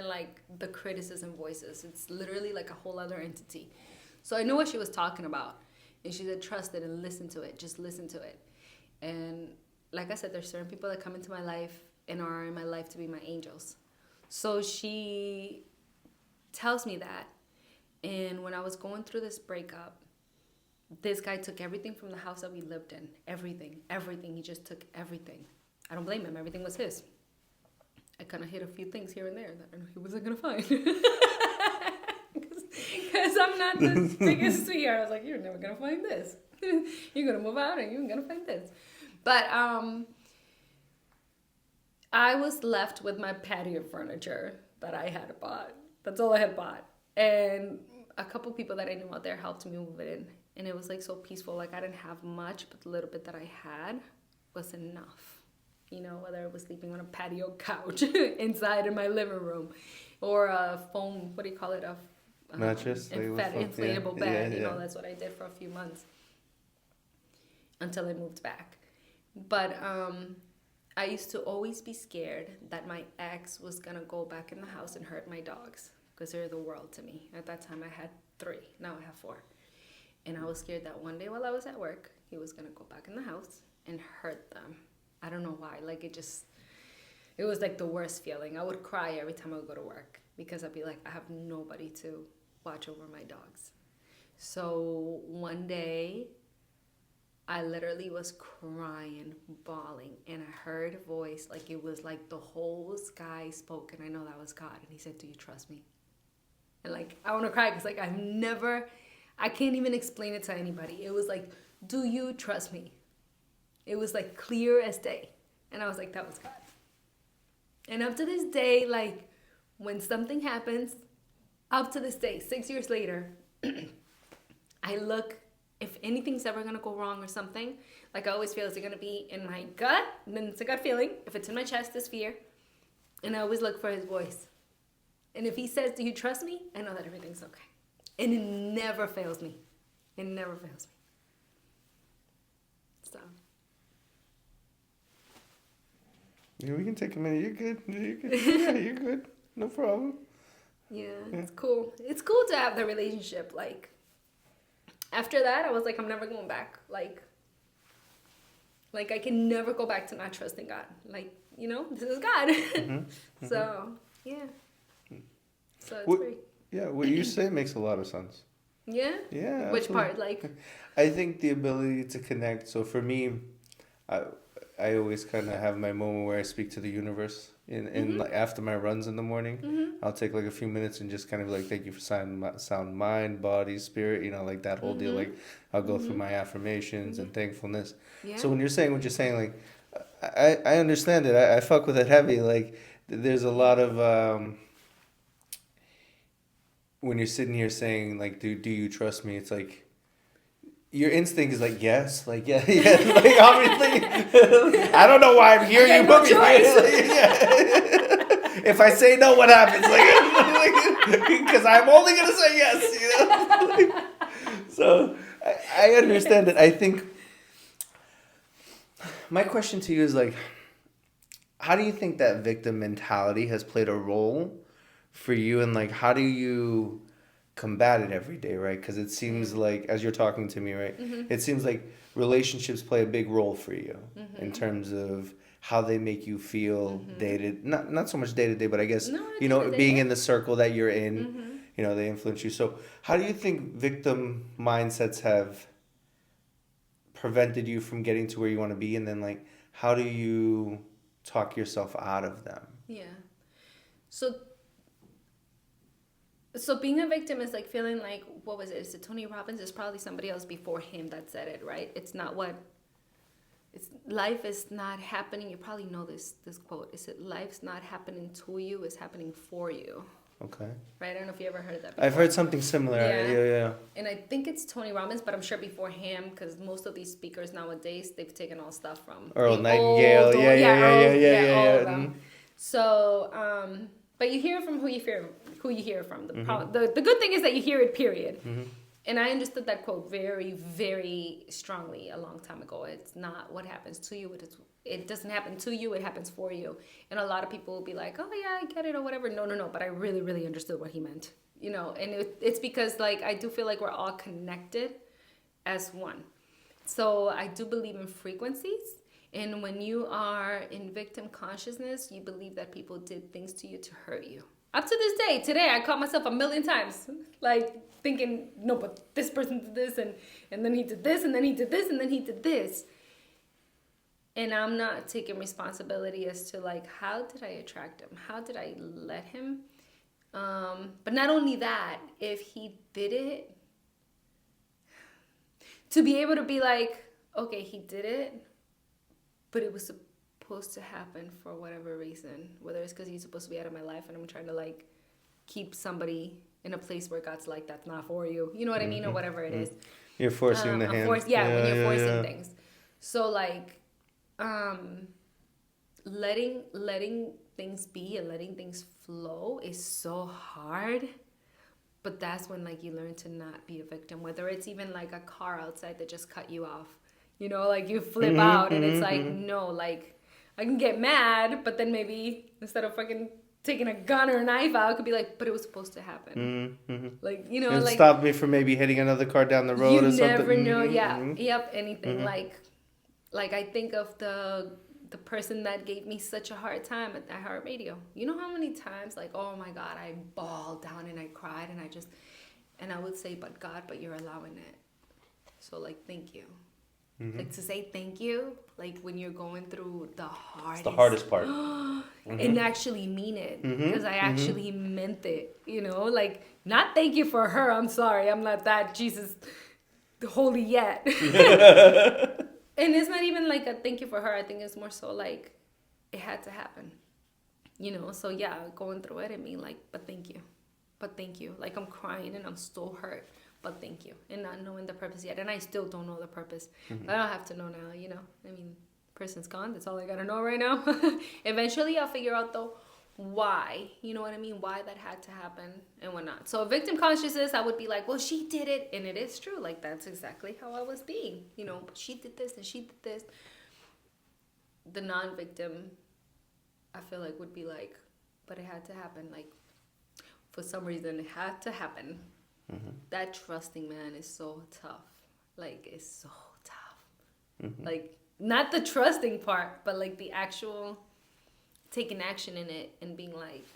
like the criticism voices. It's literally like a whole other entity. So I know what she was talking about. And she said, trust it and listen to it. Just listen to it. And like I said, there's certain people that come into my life and are in my life to be my angels. So she tells me that. And when I was going through this breakup, this guy took everything from the house that we lived in. Everything. He just took everything. I don't blame him. Everything was his. I kind of hid a few things here and there that he wasn't going to find. Because I'm not the biggest sweetheart. I was like, you're never going to find this. You're going to move out and you're going to find this. But I was left with my patio furniture that I had bought. That's all I had bought. And a couple people that I knew out there helped me move it in. And it was like so peaceful. Like I didn't have much, but the little bit that I had was enough. You know, whether I was sleeping on a patio couch inside in my living room or a foam, what do you call it? A mattress. Inflatable bed. Yeah. You know, that's what I did for a few months until I moved back. But I used to always be scared that my ex was going to go back in the house and hurt my dogs. Because they're the world to me. At that time, I had 3. Now I have 4. And I was scared that one day while I was at work, he was going to go back in the house and hurt them. I don't know why. Like, it was like the worst feeling. I would cry every time I would go to work because I'd be like, I have nobody to watch over my dogs. So one day, I literally was crying, bawling, and I heard a voice. Like, it was like the whole sky spoke, and I know that was God. And he said, do you trust me? And like, I want to cry because like I can't even explain it to anybody. It was like, do you trust me? It was like clear as day. And I was like, that was God. And up to this day, like when something happens, up to this day, 6 years later, I look, if anything's ever going to go wrong or something, like I always feel, is it going to be in my gut? And then it's a gut feeling. If it's in my chest, it's fear. And I always look for his voice. And if he says, do you trust me? I know that everything's okay. And it never fails me. It never fails me. Yeah, we can take a minute. You're good. You're good. Yeah, you're good. No problem. Yeah, it's cool. It's cool to have the relationship. Like, after that, I was like, I'm never going back. Like I can never go back to not trusting God. Like, this is God. Mm-hmm. So, yeah. So it's great. Yeah, what you say makes a lot of sense. Yeah? Yeah. Which part? Like, I think the ability to connect. So for me, I always kind of have my moment where I speak to the universe. In like after my runs in the morning, I'll take like a few minutes and just kind of like thank you for sound mind, body, spirit, like that whole deal. Like I'll go through my affirmations and thankfulness. Yeah. So when you're saying what you're saying, like I understand it. I fuck with it heavy. Like there's a lot of when you're sitting here saying like do you trust me? It's like your instinct is like yes, like yeah, like obviously. I don't know why I'm here. You put me If I say no, what happens? Like, because I'm only gonna say yes. So I understand it. I think my question to you is like, how do you think that victim mentality has played a role for you, and like how do you combat it every day, right? Because it seems like, as you're talking to me, right, it seems like relationships play a big role for you in terms of how they make you feel dated, not so much day to day, but I guess being in the circle that you're in, they influence you. So how do you think victim mindsets have prevented you from getting to where you want to be, and then like how do you talk yourself out of them? So being a victim is like feeling like, what was it? Is it Tony Robbins? It's probably somebody else before him that said it, right? Life is not happening. You probably know this quote. Is it life's not happening to you, it's happening for you. Okay. Right? I don't know if you ever heard that before. I've heard something similar. Yeah. And I think it's Tony Robbins, but I'm sure before him, because most of these speakers nowadays, they've taken all stuff from Earl Nightingale. All of them. So, but you hear from who you hear from. The good thing is that you hear it, period. And I understood that quote very, very strongly a long time ago. It's not what happens to you. It doesn't happen to you. It happens for you. And a lot of people will be like, oh, yeah, I get it or whatever. No. But I really, really understood what he meant. And it's because, like, I do feel like we're all connected as one. So I do believe in frequencies. And when you are in victim consciousness, you believe that people did things to you to hurt you. Up to this day, today, I caught myself a million times, like, thinking, no, but this person did this, and then he did this, and then he did this, and then he did this. And I'm not taking responsibility as to, like, how did I attract him? How did I let him? But not only that, if he did it, to be able to be like, okay, he did it, but it was supposed to happen for whatever reason, whether it's because he's supposed to be out of my life and I'm trying to like keep somebody in a place where God's like, that's not for you, you know what I mean, or whatever it is. You're forcing the hand. When you're forcing things. So like letting things be and letting things flow is so hard, but that's when like you learn to not be a victim, whether it's even like a car outside that just cut you off, like you flip out and it's like, no, like I can get mad, but then maybe instead of fucking taking a gun or a knife out, I could be like, but it was supposed to happen. Like, and like stop me from maybe hitting another car down the road or something. You never know. Yep, anything. Like I think of the person that gave me such a hard time at iHeartRadio. You know how many times, like, oh my God, I bawled down and I cried and I would say, but God, but you're allowing it. So like, thank you. Like to say thank you, like when you're going through the hardest. It's the hardest part. And actually mean it, because I actually meant it, like not thank you for her. I'm sorry, I'm not that Jesus holy yet. And it's not even like a thank you for her. I think it's more so like it had to happen, So yeah, going through it, I mean like, but thank you. Like I'm crying and I'm still hurt. But thank you. And not knowing the purpose yet. And I still don't know the purpose. I don't have to know now, I mean, person's gone. That's all I got to know right now. Eventually, I'll figure out, though, why. You know what I mean? Why that had to happen and whatnot. So victim consciousness, I would be like, well, she did it. And it is true. Like, that's exactly how I was being. She did this and she did this. The non-victim I feel like would be like, but it had to happen. Like, for some reason, it had to happen. Mm-hmm. That trusting, man, is so tough. Like, it's so tough. Mm-hmm. Like, not the trusting part, but like the actual taking action in it and being like,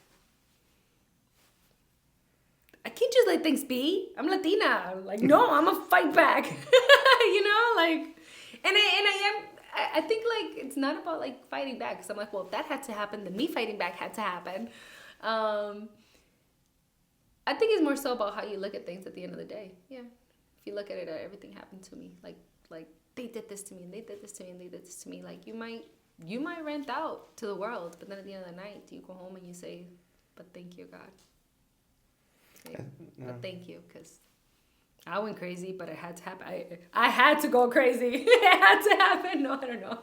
I can't just let things be. I'm Latina. Like, no, I'm gonna fight back. You know, like, I think like it's not about like fighting back. Cause I'm like, well, if that had to happen, then me fighting back had to happen. I think it's more so about how you look at things at the end of the day. Yeah, if you look at it, everything happened to me. Like they did this to me, and they did this to me, and they did this to me. Like you might rant out to the world, but then at the end of the night, you go home and you say, "But thank you, God." But thank you, because I went crazy, but it had to happen. I had to go crazy. It had to happen. No, I don't know.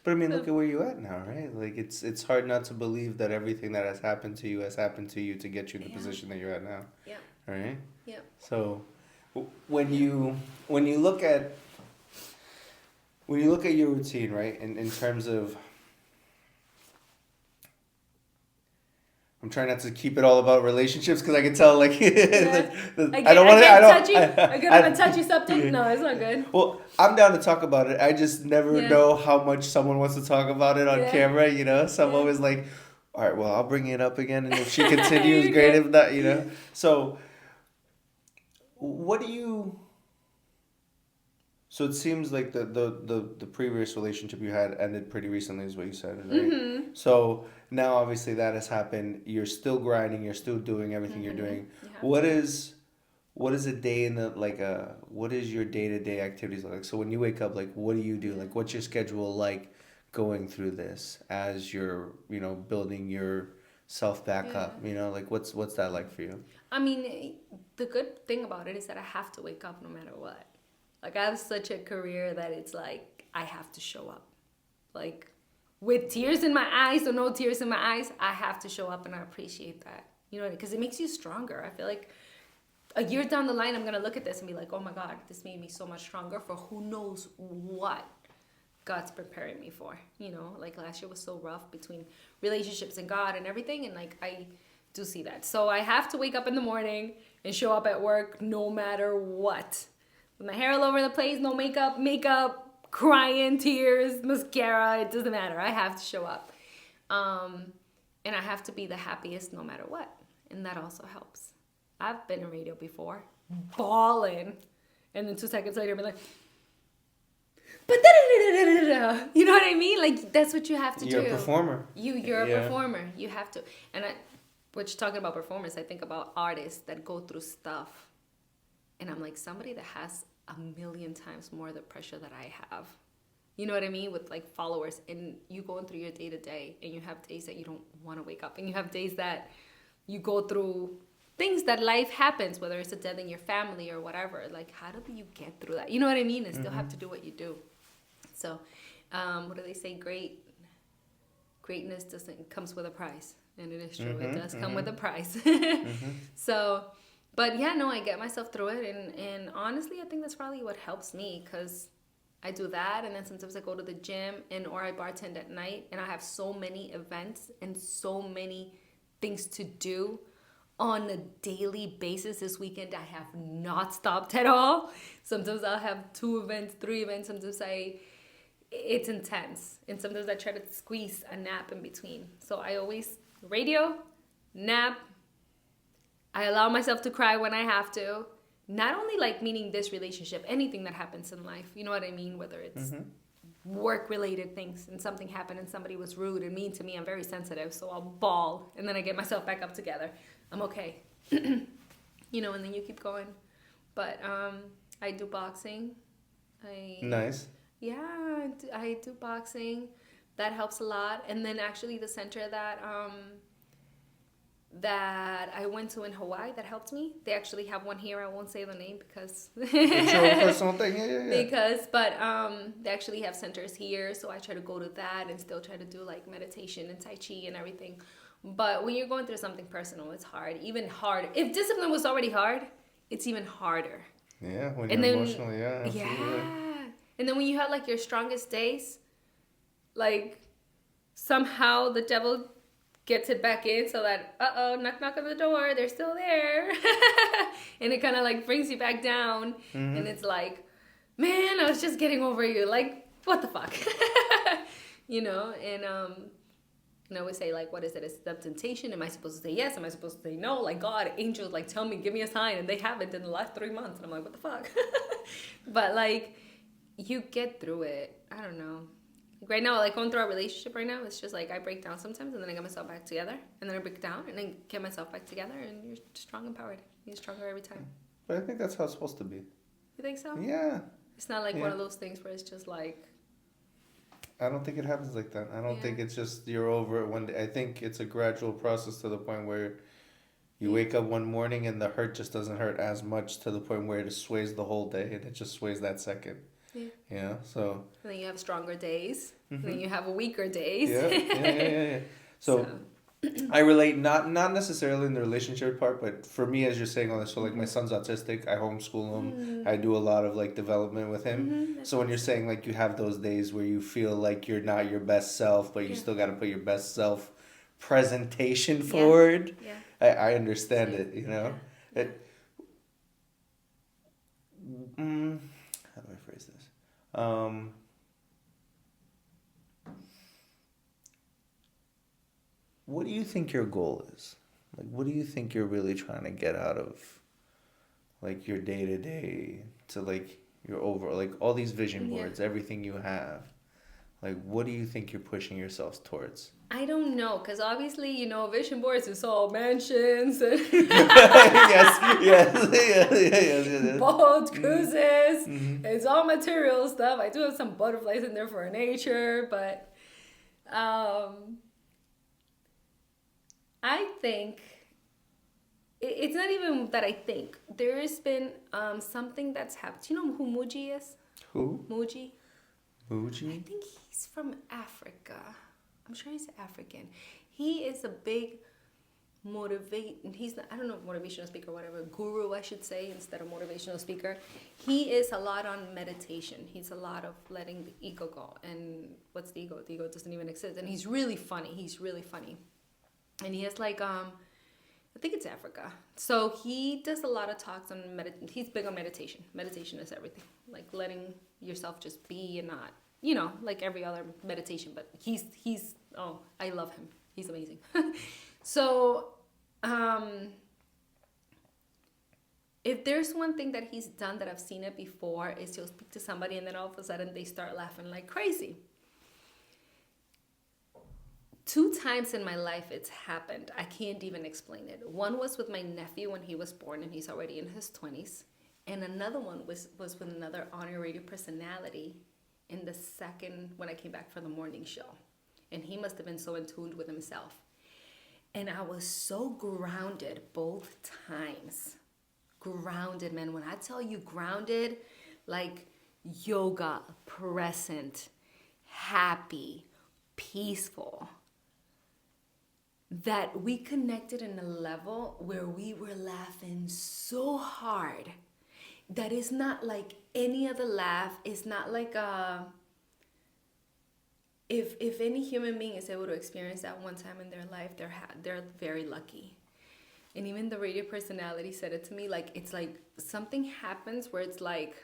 But I mean, look at where you're at now, right? Like it's hard not to believe that everything that has happened to you to get you in the position that you're at now. Yeah. Right? Yeah. So when you look at your routine, right, in terms of, I'm trying not to keep it all about relationships because I can tell like I don't want to. I'm gonna touch you something. No, it's not good. Well, I'm down to talk about it. I just never know how much someone wants to talk about it on camera. You know, so I'm always like, all right, well, I'll bring it up again, and if she continues, great. If not, you know. So, what do you? So it seems like the previous relationship you had ended pretty recently, is what you said, right? Mm-hmm. So now obviously that has happened. You're still grinding. You're still doing everything you're doing. What is a day in the what is your day-to-day activities like? So when you wake up, like what do you do? Like what's your schedule like going through this as you're building yourself back up? You know, like what's that like for you? I mean, the good thing about it is that I have to wake up no matter what. Like, I have such a career that it's like, I have to show up. Like, with tears in my eyes or no tears in my eyes, I have to show up, and I appreciate that. You know, because it makes you stronger. I feel like a year down the line, I'm going to look at this and be like, oh my God, this made me so much stronger for who knows what God's preparing me for. You know, like last year was so rough between relationships and God and everything. And like, I do see that. So I have to wake up in the morning and show up at work no matter what. With my hair all over the place, no makeup, crying, tears, mascara, it doesn't matter. I have to show up. And I have to be the happiest no matter what. And that also helps. I've been in radio before, bawling. And then 2 seconds later, be like, but da-da-da-da-da-da. You know what I mean? Like, that's what you have to do. You're a performer. You're a performer. You have to. And what you're talking about performance, I think about artists that go through stuff. And I'm like, somebody that has 1,000,000 times more the pressure that I have. You know what I mean? With like followers, and you going through your day to day, and you have days that you don't want to wake up, and you have days that you go through things that life happens, whether it's a death in your family or whatever. Like, how do you get through that? You know what I mean? And still have to do what you do. So, what do they say? Greatness comes with a price, and it is true. It does come with a price. So. But yeah, no, I get myself through it. And honestly, I think that's probably what helps me, because I do that. And then sometimes I go to the gym or I bartend at night. And I have so many events and so many things to do on a daily basis. This weekend, I have not stopped at all. Sometimes I'll have 2 events, 3 events. Sometimes it's intense. And sometimes I try to squeeze a nap in between. So I always radio, nap. I allow myself to cry when I have to. Not only like meaning this relationship, anything that happens in life. You know what I mean? Whether it's work-related things and something happened and somebody was rude and mean to me. I'm very sensitive, so I'll bawl. And then I get myself back up together. I'm okay. You know, and then you keep going. But I do boxing. Nice. Yeah, I do boxing. That helps a lot. And then actually the center that I went to in Hawaii that helped me. They actually have one here. I won't say the name because it's your own personal thing. Yeah. But they actually have centers here, so I try to go to that and still try to do like meditation and Tai Chi and everything. But when you're going through something personal, it's hard. Even harder. If discipline was already hard, it's even harder. Yeah, when you're emotional, yeah. Yeah. And then when you have like your strongest days, like somehow the devil gets it back in, so that knock knock on the door, they're still there. And it kind of like brings you back down. And it's like, man, I was just getting over you, like, what the fuck. And I always say, like, what is it? Is that temptation? Am I supposed to say yes? Am I supposed to say no? Like, God, angels, like, tell me, give me a sign. And they haven't in the last 3 months. And I'm like, what the fuck? But, like, you get through it. I don't know. Like, right now, like, going through our relationship right now, it's just, like, I break down sometimes, and then I get myself back together. And then I break down, and then get myself back together. And you're strong and powered. You're stronger every time. But I think that's how it's supposed to be. You think so? Yeah. It's not, like, one of those things where it's just, like... I don't think it happens like that. I don't think it's just you're over it one day. I think it's a gradual process to the point where you wake up one morning and the hurt just doesn't hurt as much to the point where it sways the whole day, and it just sways that second. Yeah. So. And then you have stronger days. And then you have weaker days. Yeah. So I relate not necessarily in the relationship part, but for me, as you're saying all this, so like my son's autistic, I homeschool him, I do a lot of like development with him. So when you're saying like you have those days where you feel like you're not your best self, but you still got to put your best self presentation forward. I understand it, you know. How do I phrase this? What do you think your goal is? Like, what do you think you're really trying to get out of, like, your day-to-day to, like, your overall, like, all these vision boards, everything you have? Like, what do you think you're pushing yourselves towards? I don't know, because obviously, you know, vision boards is all mansions and yes. boats, cruises. It's all material stuff. I do have some butterflies in there for nature, but I think it's not even that I think. There has been something that's happened. Do you know who Muji is? Who? Muji. Muji? I think he's from Africa. I'm sure he's African. He is a big I don't know, motivational speaker or whatever, guru I should say instead of motivational speaker. He is a lot on meditation. He's a lot of letting the ego go. And what's the ego? The ego doesn't even exist. And he's really funny. And he has like, I think it's Africa. So he does a lot of talks on he's big on meditation. Meditation is everything. Like letting yourself just be and not, you know, like every other meditation. But he's I love him. He's amazing. So, if there's one thing that he's done that I've seen it before is he'll speak to somebody and then all of a sudden they start laughing like crazy. 2 times in my life it's happened. I can't even explain it. One was with my nephew when he was born and he's already in his 20s. And another one was with another honor radio personality in the second when I came back for the morning show. And he must have been so in tune with himself. And I was so grounded both times. Grounded, man. When I tell you grounded, like yoga, present, happy, peaceful. That we connected in a level where we were laughing so hard that it's not like any other laugh. It's not like a... If any human being is able to experience that one time in their life, they're very lucky. And even the radio personality said it to me, like it's like something happens where it's like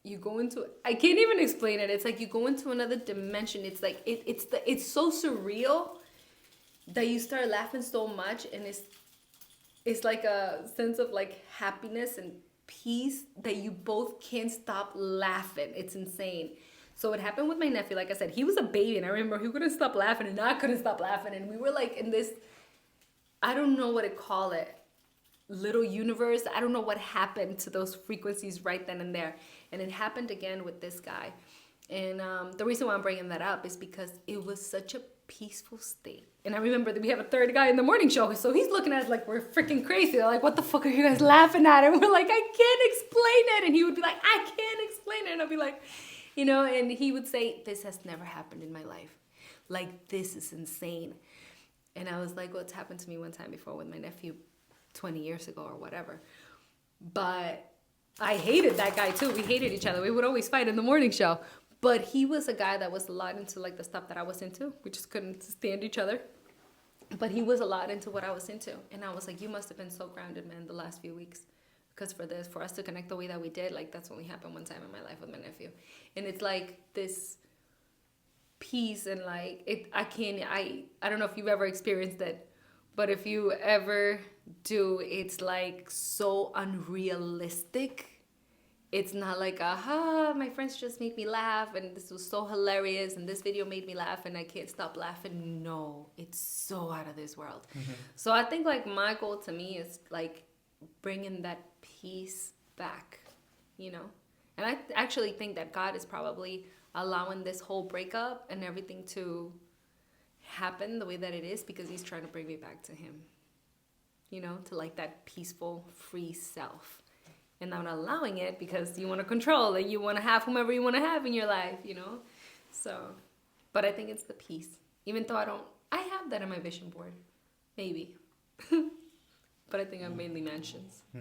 you go into, I can't even explain it. It's like you go into another dimension. It's like it's so surreal that you start laughing so much, and it's like a sense of like happiness and peace that you both can't stop laughing. It's insane. So it happened with my nephew. Like I said, he was a baby, and I remember he couldn't stop laughing, and I couldn't stop laughing, and we were like in this, I don't know what to call it, little universe. I don't know what happened to those frequencies right then and there. And it happened again with this guy. And the reason why I'm bringing that up is because it was such a peaceful state. And I remember that we have a third guy in the morning show, so he's looking at us like we're freaking crazy. They're like, what the fuck are you guys laughing at? And we're like, I can't explain it. And he would be like, I can't explain it. And I'll be like... You know, and he would say, this has never happened in my life. Like, this is insane. And I was like, well, it's happened to me one time before with my nephew 20 years ago or whatever. But I hated that guy too. We hated each other. We would always fight in the morning show. But he was a guy that was a lot into like the stuff that I was into. We just couldn't stand each other. But he was a lot into what I was into. And I was like, you must have been so grounded, man, the last few weeks. Because for us to connect the way that we did, like, that's only happened one time in my life with my nephew. And it's like this peace and like, I don't know if you've ever experienced it, but if you ever do, it's like so unrealistic. It's not like, aha, my friends just made me laugh and this was so hilarious and this video made me laugh and I can't stop laughing. No, it's so out of this world. Mm-hmm. So I think like my goal to me is like bringing that peace back, you know? And I actually think that God is probably allowing this whole breakup and everything to happen the way that it is because he's trying to bring me back to him, you know, to like that peaceful, free self. And I'm not allowing it because you want to control and you want to have whomever you want to have in your life, you know? So, but I think it's the peace. Even though I have that on my vision board. Maybe. But I think I'm mainly mansions. So.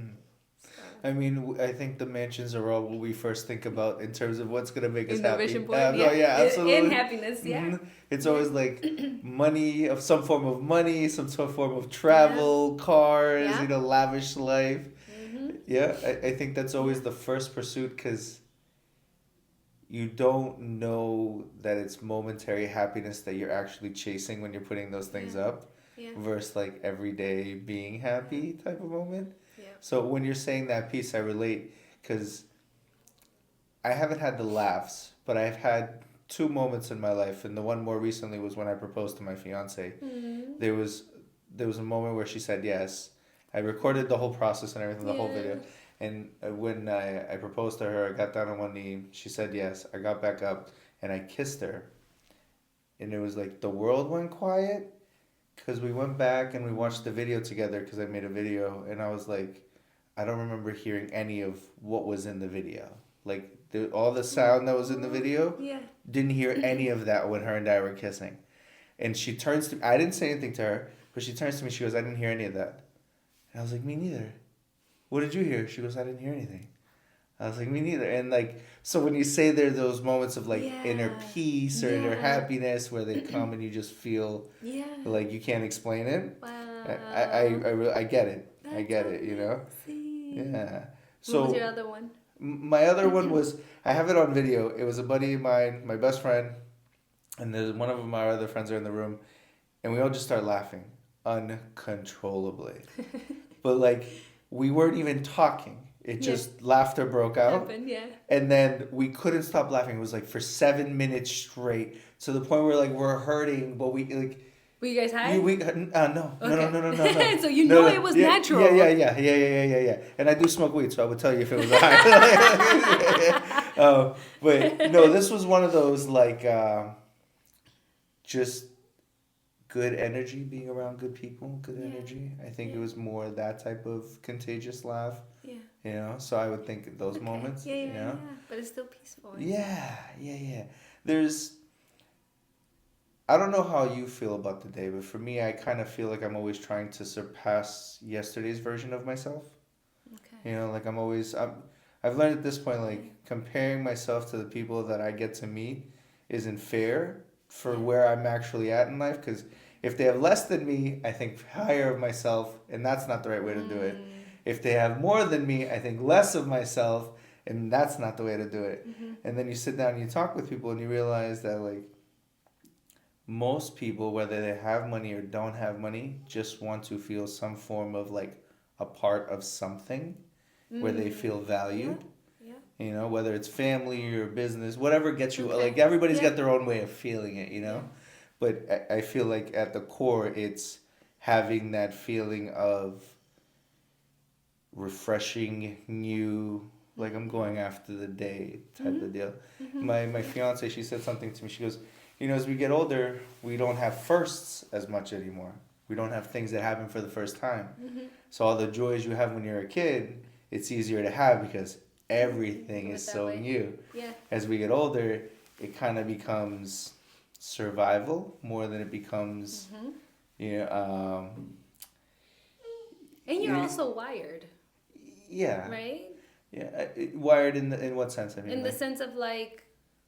I mean, I think the mansions are all what we first think about in terms of what's going to make us happy. In the vision board, yeah. No, yeah, absolutely. In happiness, yeah. Mm-hmm. It's always like money, of some form of money, some sort of form of travel, cars, you know, lavish life. Yeah, I think that's always the first pursuit because you don't know that it's momentary happiness that you're actually chasing when you're putting those things up versus like everyday being happy type of moment. Yeah. So when you're saying that piece, I relate because I haven't had the laughs, but I've had 2 moments in my life, and the one more recently was when I proposed to my fiance. Mm-hmm. There was a moment where she said yes. I recorded the whole process and everything, the whole video. And when I proposed to her, I got down on one knee. She said yes. I got back up and I kissed her. And it was like the world went quiet because we went back and we watched the video together because I made a video. And I was like, I don't remember hearing any of what was in the video. Like all the sound that was in the video, didn't hear any of that when her and I were kissing. And she turns to me. I didn't say anything to her, but she turns to me. She goes, I didn't hear any of that. And I was like, me neither. What did you hear? She goes, I didn't hear anything. I was like, me neither. And like, so when you say there are those moments of like inner peace or inner happiness where they come and you just feel like you can't explain it. Wow. I get it. That's I get it, you know? Yeah. So what was your other one? My other one was, I have it on video. It was a buddy of mine, my best friend, and there's one of my other friends are in the room, and we all just start laughing uncontrollably. But like, we weren't even talking. It just laughter broke out. Happened, and then we couldn't stop laughing. It was like for 7 minutes straight, to the point where like we're hurting, but we like. Were you guys high? No. Okay. No. So you know it was natural. Yeah. And I do smoke weed, so I would tell you if it was a high. But no, this was one of those like just good energy, being around good people, good energy. I think it was more that type of contagious laugh. Yeah. You know, so I would think those moments. Yeah. But it's still peaceful. Yeah. I don't know how you feel about the day, but for me, I kind of feel like I'm always trying to surpass yesterday's version of myself. Okay. You know, like I've learned at this point, like comparing myself to the people that I get to meet isn't fair for where I'm actually at in life, because if they have less than me, I think higher of myself, and that's not the right way to do it. If they have more than me, I think less of myself, and that's not the way to do it. Mm-hmm. And then you sit down and you talk with people and you realize that like most people, whether they have money or don't have money, just want to feel some form of like a part of something where they feel valued. You know, whether it's family or business, whatever gets you, like everybody's got their own way of feeling it, you know? But I feel like at the core, it's having that feeling of refreshing, new, like I'm going after the day type of deal. Mm-hmm. My fiance, she said something to me. She goes, you know, as we get older, we don't have firsts as much anymore. We don't have things that happen for the first time. Mm-hmm. So all the joys you have when you're a kid, it's easier to have because everything is so new. Yeah. As we get older, it kind of becomes survival more than it becomes, you know. And you're also wired. Yeah. Right? Yeah. Wired in what sense? I mean, in the sense of like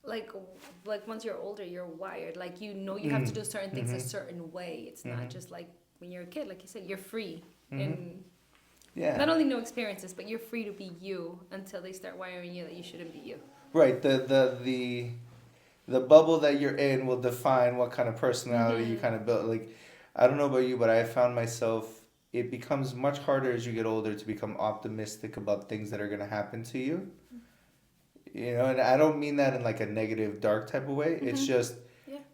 like once you're older, you're wired. Like, you know, you have to do certain things a certain way. It's not just like when you're a kid, like you said, you're free. And not only no experiences, but you're free to be you until they start wiring you that you shouldn't be you. Right. The bubble that you're in will define what kind of personality you kind of build. Like, I don't know about you, but I found myself, it becomes much harder as you get older to become optimistic about things that are going to happen to you. You know, and I don't mean that in like a negative, dark type of way. It's just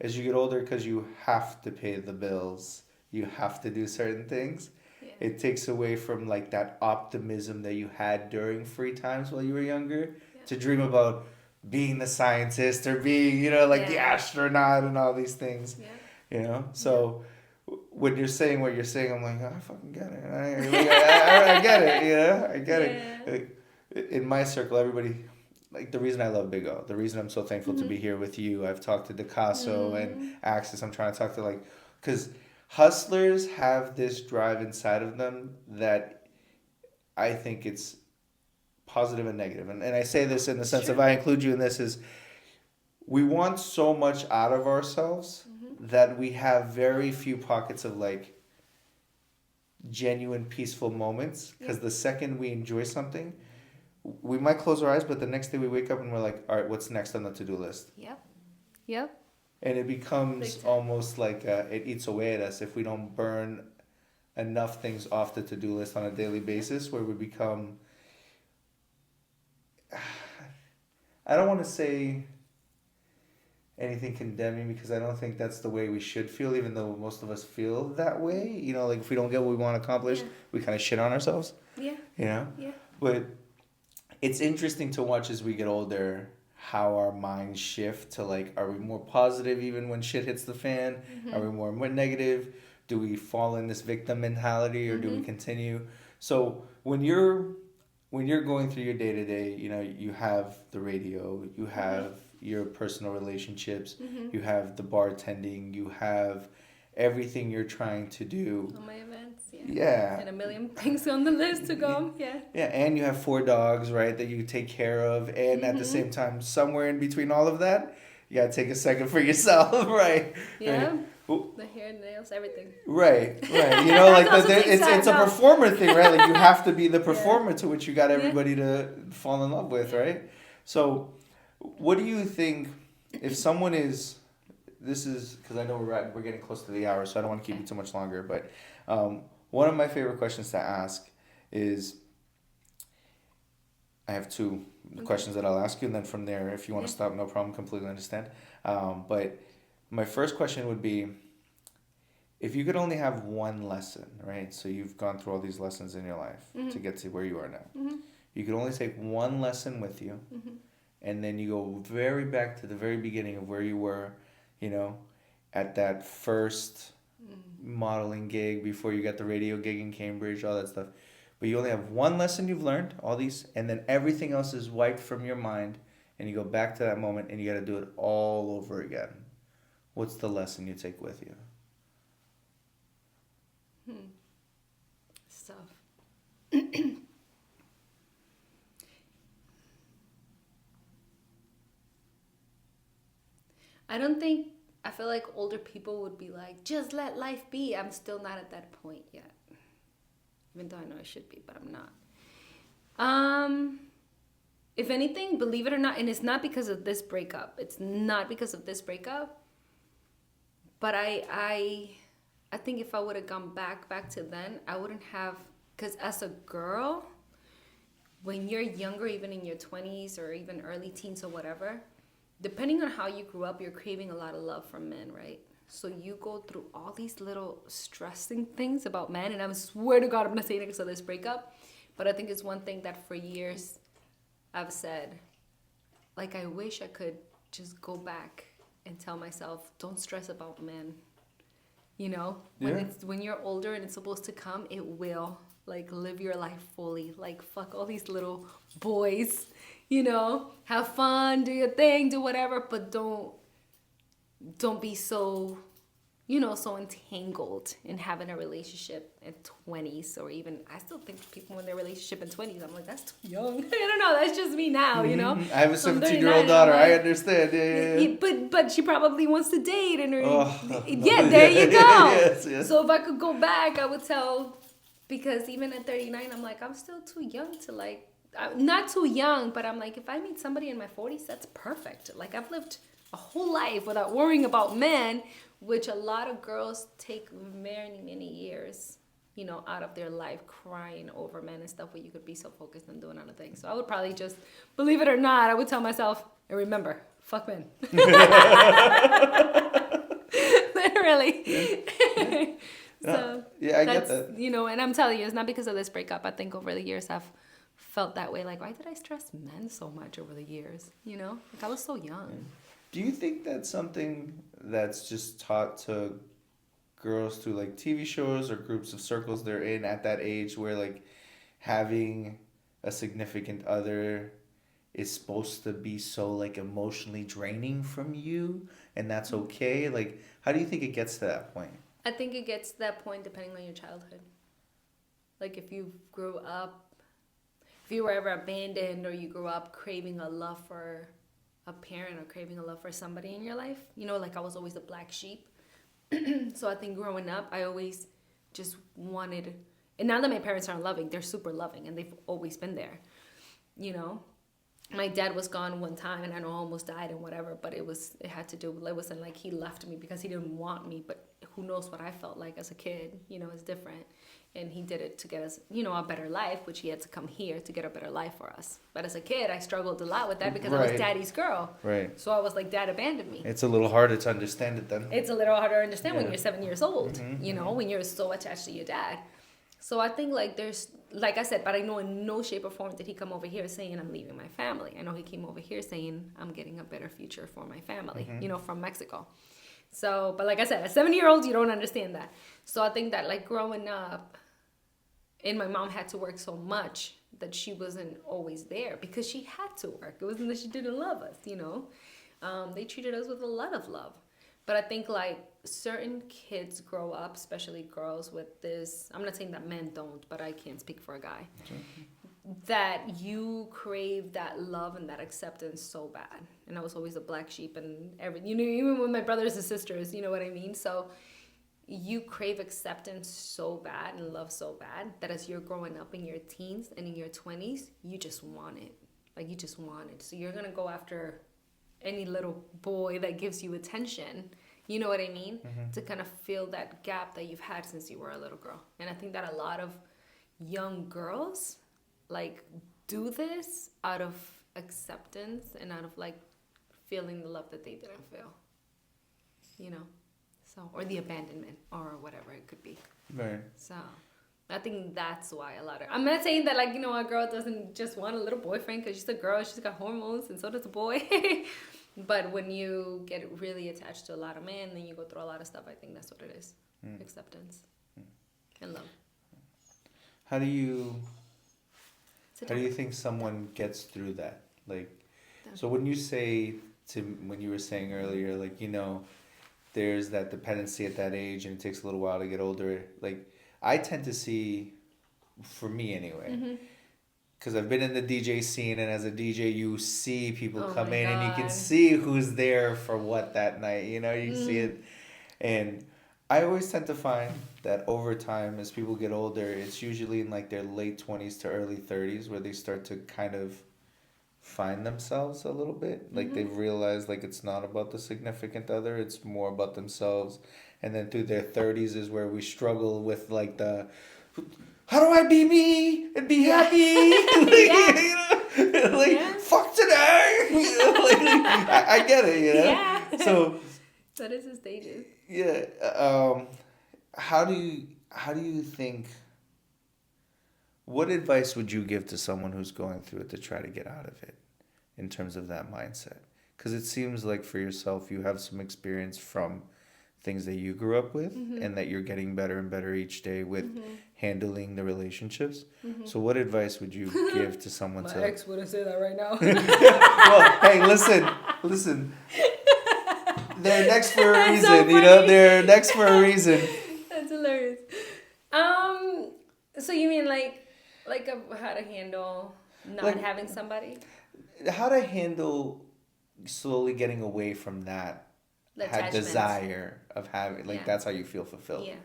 as you get older, because you have to pay the bills, you have to do certain things. Yeah. It takes away from like that optimism that you had during free times while you were younger to dream about being the scientist or being, you know, like the astronaut and all these things. Yeah. You know, so when you're saying what you're saying, I'm like, oh, I fucking get it. I get it. You know, I get it. In my circle, everybody. Like, the reason I love Big O, the reason I'm so thankful to be here with you, I've talked to DeCasso and Axis, I'm trying to talk to, like, because hustlers have this drive inside of them that I think it's positive and negative. And I say this in the sense of, I include you in this, is we want so much out of ourselves that we have very few pockets of, like, genuine peaceful moments, because the second we enjoy something, we might close our eyes, but the next day we wake up and we're like, all right, what's next on the to-do list? Yep. And it becomes almost like it eats away at us if we don't burn enough things off the to-do list on a daily basis, where we become, I don't want to say anything condemning, because I don't think that's the way we should feel, even though most of us feel that way. You know, like, if we don't get what we want accomplished, we kind of shit on ourselves. Yeah. You know? Yeah. But it's interesting to watch as we get older how our minds shift to, like, are we more positive even when shit hits the fan? Are we more negative? Do we fall in this victim mentality, or do we continue? So when you're going through your day-to-day, you know, you have the radio, you have your personal relationships, you have the bartending, you have everything you're trying to do. All my events, and a million things on the list to go, and you have 4 dogs, right, that you take care of, and at the same time, somewhere in between all of that, you gotta take a second for yourself, right? Yeah. Right. The hair, nails, everything. Right. You know, like, it's a performer thing, right? Like, you have to be the performer to which you got everybody to fall in love with, right? So, what do you think if someone is? This is because I know we're getting close to the hour, so I don't want to keep you too much longer. But one of my favorite questions to ask is, I have 2 questions that I'll ask you, and then from there, if you want to stop, no problem, completely understand. But my first question would be, if you could only have one lesson, right? So you've gone through all these lessons in your life to get to where you are now. You could only take one lesson with you, and then you go very back to the very beginning of where you were, you know, at that first modeling gig before you got the radio gig in Cambridge, all that stuff. But you only have one lesson you've learned, all these, and then everything else is wiped from your mind, and you go back to that moment, and you got to do it all over again. What's the lesson you take with you? Stuff. I feel like older people would be like, just let life be. I'm still not at that point yet. Even though I know I should be, but I'm not. If anything, believe it or not, and it's not because of this breakup. It's not because of this breakup. But I think if I would have gone back to then, I wouldn't have, because as a girl, when you're younger, even in your 20s or even early teens or whatever, depending on how you grew up, you're craving a lot of love from men, right? So you go through all these little stressing things about men, and I swear to God, I'm not saying it because of this breakup, but I think it's one thing that for years I've said, like, I wish I could just go back and tell myself, don't stress about men. You know, when you're older and it's supposed to come, it will. Like, live your life fully. Like, fuck all these little boys. You know, have fun, do your thing, do whatever, but don't be so so entangled in having a relationship in 20s, or even, I still think people in their relationship in 20s, I'm like, that's too young. I don't know, that's just me now, I have a 17-year-old daughter, I understand. Yeah. But she probably wants to date, and there you go. Yes. So if I could go back, I would tell, because even at 39, I'm like, I'm still too young to like, not too young, but I'm like, if I meet somebody in my 40s, that's perfect. Like, I've lived a whole life without worrying about men, which a lot of girls take many, many years, out of their life crying over men and stuff, where you could be so focused on doing other things. So I would probably just, believe it or not, I would tell myself, and remember, fuck men. Literally. So yeah, I get that. And I'm telling you, it's not because of this breakup. I think over the years I've felt that way. Like, why did I stress men so much over the years? Like, I was so young. Do you think that's something that's just taught to girls through like TV shows or groups of circles they're in at that age, where like having a significant other is supposed to be so like emotionally draining from you, and that's okay? Like, how do you think it gets to that point? I think it gets to that point depending on your childhood. Like, if you grew up, if you were ever abandoned, or you grew up craving a love for a parent, or craving a love for somebody in your life, like I was always the black sheep. So I think growing up, I always just wanted, and now that my parents aren't loving, they're super loving, and they've always been there. My dad was gone one time, and I know I almost died and whatever, but it had to do, it wasn't like he left me because he didn't want me, but who knows what I felt like as a kid, it's different. And he did it to get us, a better life, which he had to come here to get a better life for us. But as a kid, I struggled a lot with that because I was daddy's girl. Right. So I was like, dad abandoned me. It's a little harder to understand it then. It's a little harder to understand when you're 7 years old, when you're so attached to your dad. So I think like there's, like I said, but I know in no shape or form did he come over here saying I'm leaving my family. I know he came over here saying I'm getting a better future for my family, from Mexico. So, but like I said, as 7-year-old, you don't understand that. So I think that like growing up, and my mom had to work so much that she wasn't always there because she had to work. It wasn't that she didn't love us, They treated us with a lot of love. But I think like certain kids grow up, especially girls, with this, I'm not saying that men don't, but I can't speak for a guy, that you crave that love and that acceptance so bad. And I was always a black sheep and even with my brothers and sisters, you know what I mean? So you crave acceptance so bad and love so bad that as you're growing up in your teens and in your 20s, you just want it. Like, you just want it. So you're going to go after any little boy that gives you attention, you know what I mean? To kind of fill that gap that you've had since you were a little girl. And I think that a lot of young girls, like, do this out of acceptance and out of, like, feeling the love that they didn't feel, So, or the abandonment, or whatever it could be. Right. So, I think that's why I'm not saying that, like, a girl doesn't just want a little boyfriend because she's a girl, she's got hormones, and so does a boy. But when you get really attached to a lot of men, then you go through a lot of stuff. I think that's what it is. Acceptance and love. How do you think someone gets through that? Like, so when you when you were saying earlier, like, there's that dependency at that age, and it takes a little while to get older. Like, I tend to see, for me anyway, because I've been in the DJ scene, and as a DJ, you see people come in, and you can see who's there for what that night. You see it, and I always tend to find that over time, as people get older, it's usually in like their late 20s to early 30s where they start to kind of find themselves a little bit. Like, they've realized, like, it's not about the significant other, it's more about themselves. And then through their 30s is where we struggle with, like, how do I be me and be happy? Fuck today. I get it, Yeah. So that is the stages. Yeah. How do you think, what advice would you give to someone who's going through it to try to get out of it in terms of that mindset? Because it seems like for yourself, you have some experience from things that you grew up with, and that you're getting better and better each day with handling the relationships. So what advice would you give to someone My ex wouldn't say that right now. Well, hey, listen. they're next for a reason. So you know, they're next for a reason. That's hilarious. So you mean how to handle not having somebody? How to handle slowly getting away from that desire of having, that's how you feel fulfilled. Yeah,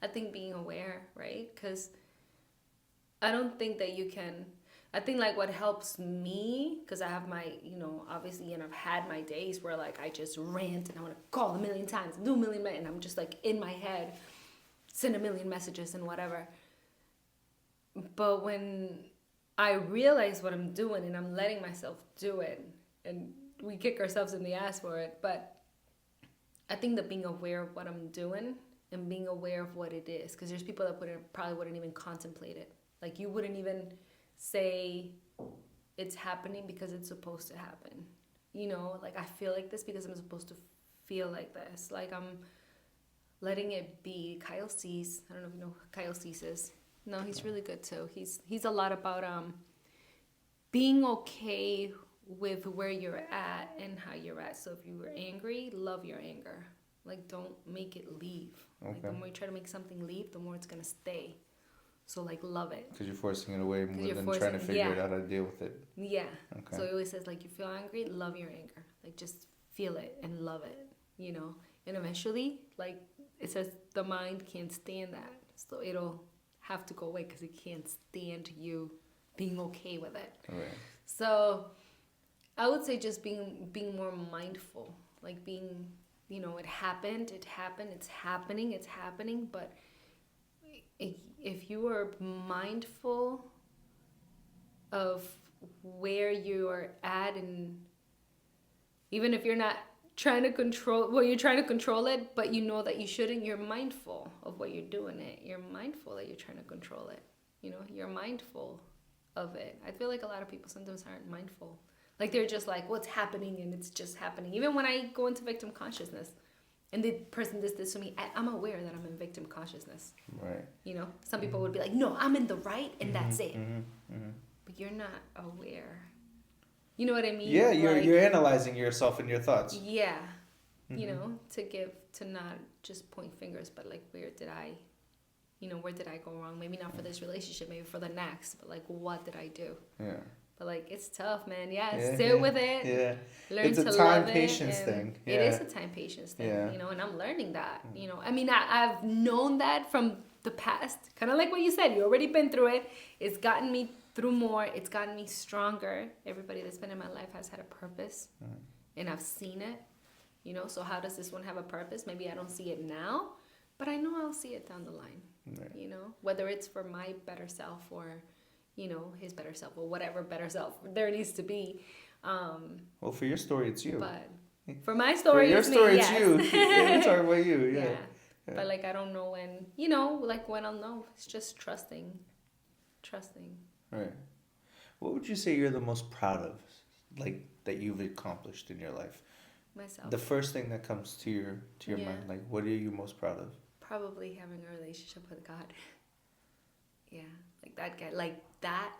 I think being aware, right? Because I don't think that you can. I think like what helps me, because I have my, obviously, and I've had my days where like I just rant and I want to call a million times, do a million, and I'm just like in my head, send a million messages and whatever. But when I realize what I'm doing and I'm letting myself do it, and we kick ourselves in the ass for it, but I think that being aware of what I'm doing and being aware of what it is, because there's people that probably wouldn't even contemplate it. Like you wouldn't even say it's happening because it's supposed to happen. Like I feel like this because I'm supposed to feel like this. Like I'm letting it be. Kyle Cease, I don't know if you know who Kyle Cease is. No, he's really good too. He's a lot about being okay with where you're at and how you're at. So if you were angry, love your anger. Like don't make it leave. Okay. Like the more you try to make something leave, the more it's gonna stay. So like love it. Because you're forcing it away more than trying to figure out how to deal with it. Yeah. Okay. So he always says like you feel angry, love your anger. Like just feel it and love it. And eventually, like it says, the mind can't stand that, so it'll have to go away because it can't stand you being okay with it. Right. So I would say just being more mindful, like being, it happened, it's happening, but if you are mindful of where you are at, and even if you're not trying to control, you're trying to control it, but you know that you shouldn't, you're mindful of what you're doing it. You're mindful that you're trying to control it. You're mindful of it. I feel like a lot of people sometimes aren't mindful. Like they're just like, what's happening and it's just happening. Even when I go into victim consciousness and the person does this to me, I'm aware that I'm in victim consciousness. Right. Some people would be like, no, I'm in the right and that's it. But you're not aware. You know what I mean? Yeah, you're analyzing yourself and your thoughts. Yeah. To not just point fingers, but like where did I go wrong? Maybe not for this relationship, maybe for the next, but like what did I do? Yeah. But like it's tough, man. Yeah, sit with it. Yeah. Learn to love it. It's a time patience thing. Yeah. It is a time patience thing, and I'm learning that. I mean, I've known that from the past. Kind of like what you said, you already been through it. It's gotten me through more. It's gotten me stronger. Everybody that's been in my life has had a purpose, and I've seen it. So how does this one have a purpose? Maybe I don't see it now, but I know I'll see it down the line. Right. Whether it's for my better self or his better self or whatever better self there needs to be. Well, for your story, it's you. But for my story, it's you. It's talking about you. Yeah. But like I don't know when. Like when I'll know. It's just trusting. Right. What would you say you're the most proud of, like that you've accomplished in your life? Myself. The first thing that comes to your mind, like what are you most proud of? Probably having a relationship with God. Yeah, like that guy, like that.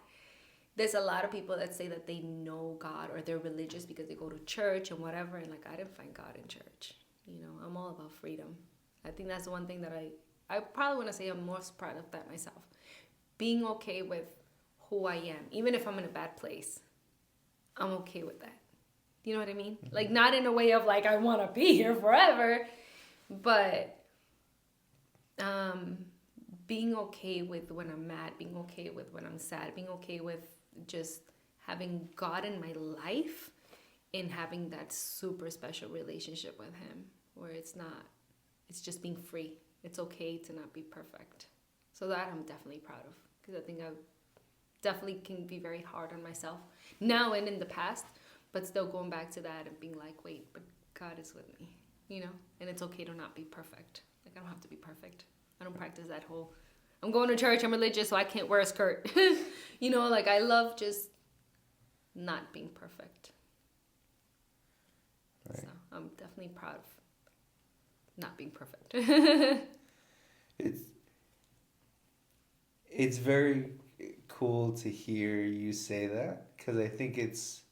There's a lot of people that say that they know God or they're religious because they go to church and whatever, and like I didn't find God in church. I'm all about freedom. I think that's the one thing that I probably want to say I'm most proud of that myself. Being okay with who I am, even if I'm in a bad place, I'm okay with that. You know what I mean? Mm-hmm. Like not in a way of like I want to be here forever, but being okay with when I'm mad, being okay with when I'm sad, being okay with just having God in my life and having that super special relationship with him where it's just being free. It's okay to not be perfect. So that I'm definitely proud of because I think I definitely can be very hard on myself now and in the past, but still going back to that and being like, wait, but God is with me, and it's okay to not be perfect. Like I don't have to be perfect. I don't practice that whole, I'm going to church, I'm religious, so I can't wear a skirt. Like I love just not being perfect. Right. So I'm definitely proud of not being perfect. It's very cool to hear you say that because I think it's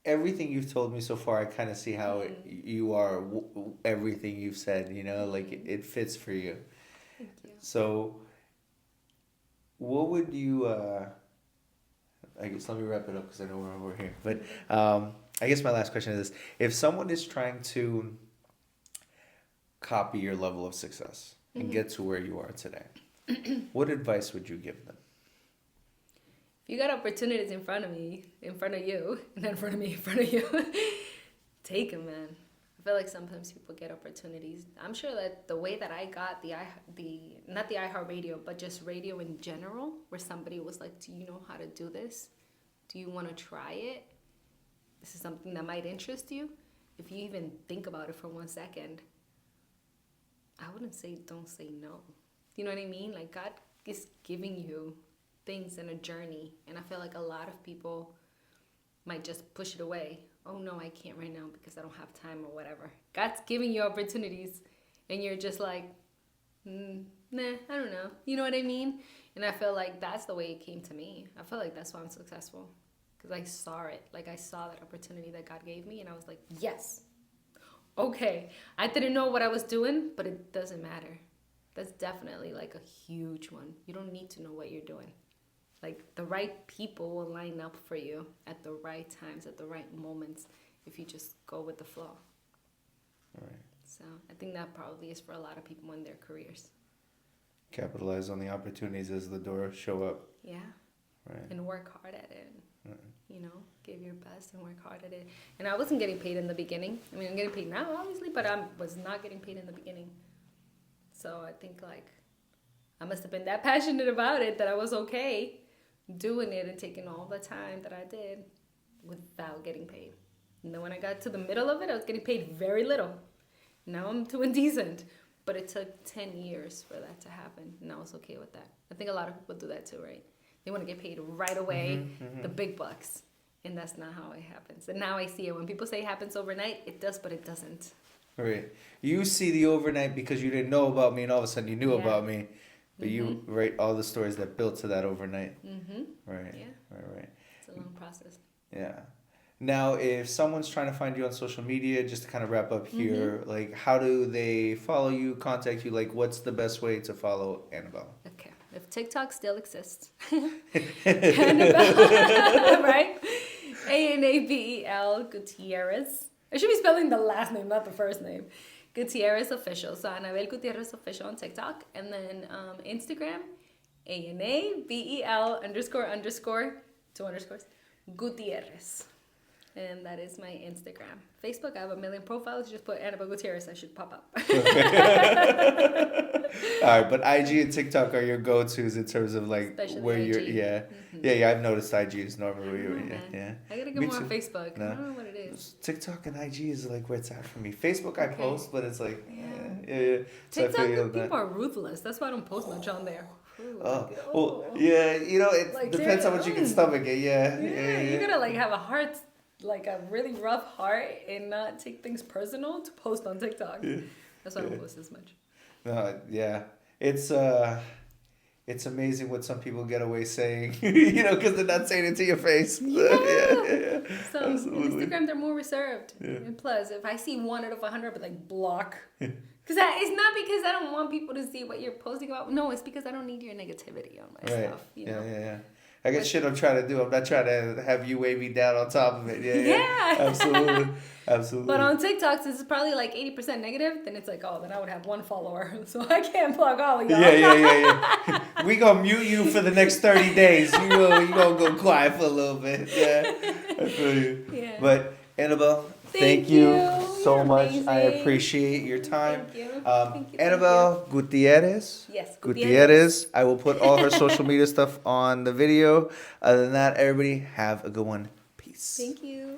everything you've told me so far, I kind of see how you are everything you've said, like it fits for you. Thank you. So, what would you, I guess let me wrap it up because I know we're over here. But I guess my last question is this. If someone is trying to copy your level of success and get to where you are today, what advice would you give them? If you got opportunities in front of you, not in front of me, in front of you, take them, man. I feel like sometimes people get opportunities. I'm sure that the way that I got not the iHeartRadio, but just radio in general, where somebody was like, do you know how to do this? Do you want to try it? This is something that might interest you. If you even think about it for 1 second, I wouldn't say don't say no. You know what I mean? Like, God is giving you things in a journey, and I feel like a lot of people might just push it away. Oh no, I can't right now because I don't have time or whatever. God's giving you opportunities and you're just like, nah, I don't know. You know what I mean? And I feel like that's the way it came to me. I feel like that's why I'm successful, because I saw it. Like, I saw that opportunity that God gave me and I was like, yes, okay. I didn't know what I was doing, but it doesn't matter. That's definitely like a huge one. You don't need to know what you're doing. Like, the right people will line up for you at the right times, at the right moments, if you just go with the flow. All right. So I think that probably is for a lot of people in their careers. Capitalize on the opportunities as the doors show up. Yeah. Right. And work hard at it. Give your best and work hard at it. And I wasn't getting paid in the beginning. I mean, I'm getting paid now, obviously, but I was not getting paid in the beginning. So I think, like, I must have been that passionate about it that I was okay doing it and taking all the time that I did without getting paid. And then when I got to the middle of it, I was getting paid very little. Now I'm doing decent. But it took 10 years for that to happen, and I was okay with that. I think a lot of people do that too, right? They want to get paid right away, the big bucks. And that's not how it happens. And now I see it. When people say it happens overnight, it does, but it doesn't. Right. You see the overnight because you didn't know about me, and all of a sudden you knew about me. But you write all the stories that built to that overnight. Right. Yeah. Right. It's a long process. Yeah. Now, if someone's trying to find you on social media, just to kind of wrap up here, like, how do they follow you, contact you? Like, what's the best way to follow Anabel? Okay. If TikTok still exists. Anabel, right? Anabel Gutierrez. I should be spelling the last name, not the first name. Gutierrez Official. So Anabel Gutierrez Official on TikTok. And then Instagram, ANABEL__, 2 underscores, Gutierrez. And that is my Instagram. Facebook, I have 1 million profiles. Just put Anabel Gutierrez, I should pop up. All right, but IG and TikTok are your go-tos in terms of, like, especially where IG. You're, yeah. I've noticed IG is normally where you're, yeah. I gotta get more on Facebook. No. I don't know what it is. TikTok and IG is like where it's at for me. Facebook, I post, but it's like, So TikTok, people are ruthless. That's why I don't post much on there. It like, depends how much you can stomach it. You gotta, like, have a heart, like a really rough heart, and not take things personal to post on TikTok. That's why I don't post as much. No, yeah, it's amazing what some people get away saying, because they're not saying it to your face. Yeah. So on Instagram, they're more reserved. And plus, if I see 1 out of 100, I'll be like, block. Because it's not because I don't want people to see what you're posting about. No, it's because I don't need your negativity on my stuff. Yeah. I got shit I'm trying to do. I'm not trying to have you weigh me down on top of it. Yeah. Absolutely. But on TikTok, since it's probably like 80% negative, then it's like, then I would have 1 follower. So I can't plug all of y'all. Yeah. We gonna mute you for the next 30 days. You gonna go quiet for a little bit. Yeah. I feel you. Yeah. But Anabel, thank you so much. Amazing. I appreciate your time. Thank you. Anabel Gutierrez. Yes, Gutierrez. I will put all her social media stuff on the video. Other than that, everybody have a good one. Peace. Thank you.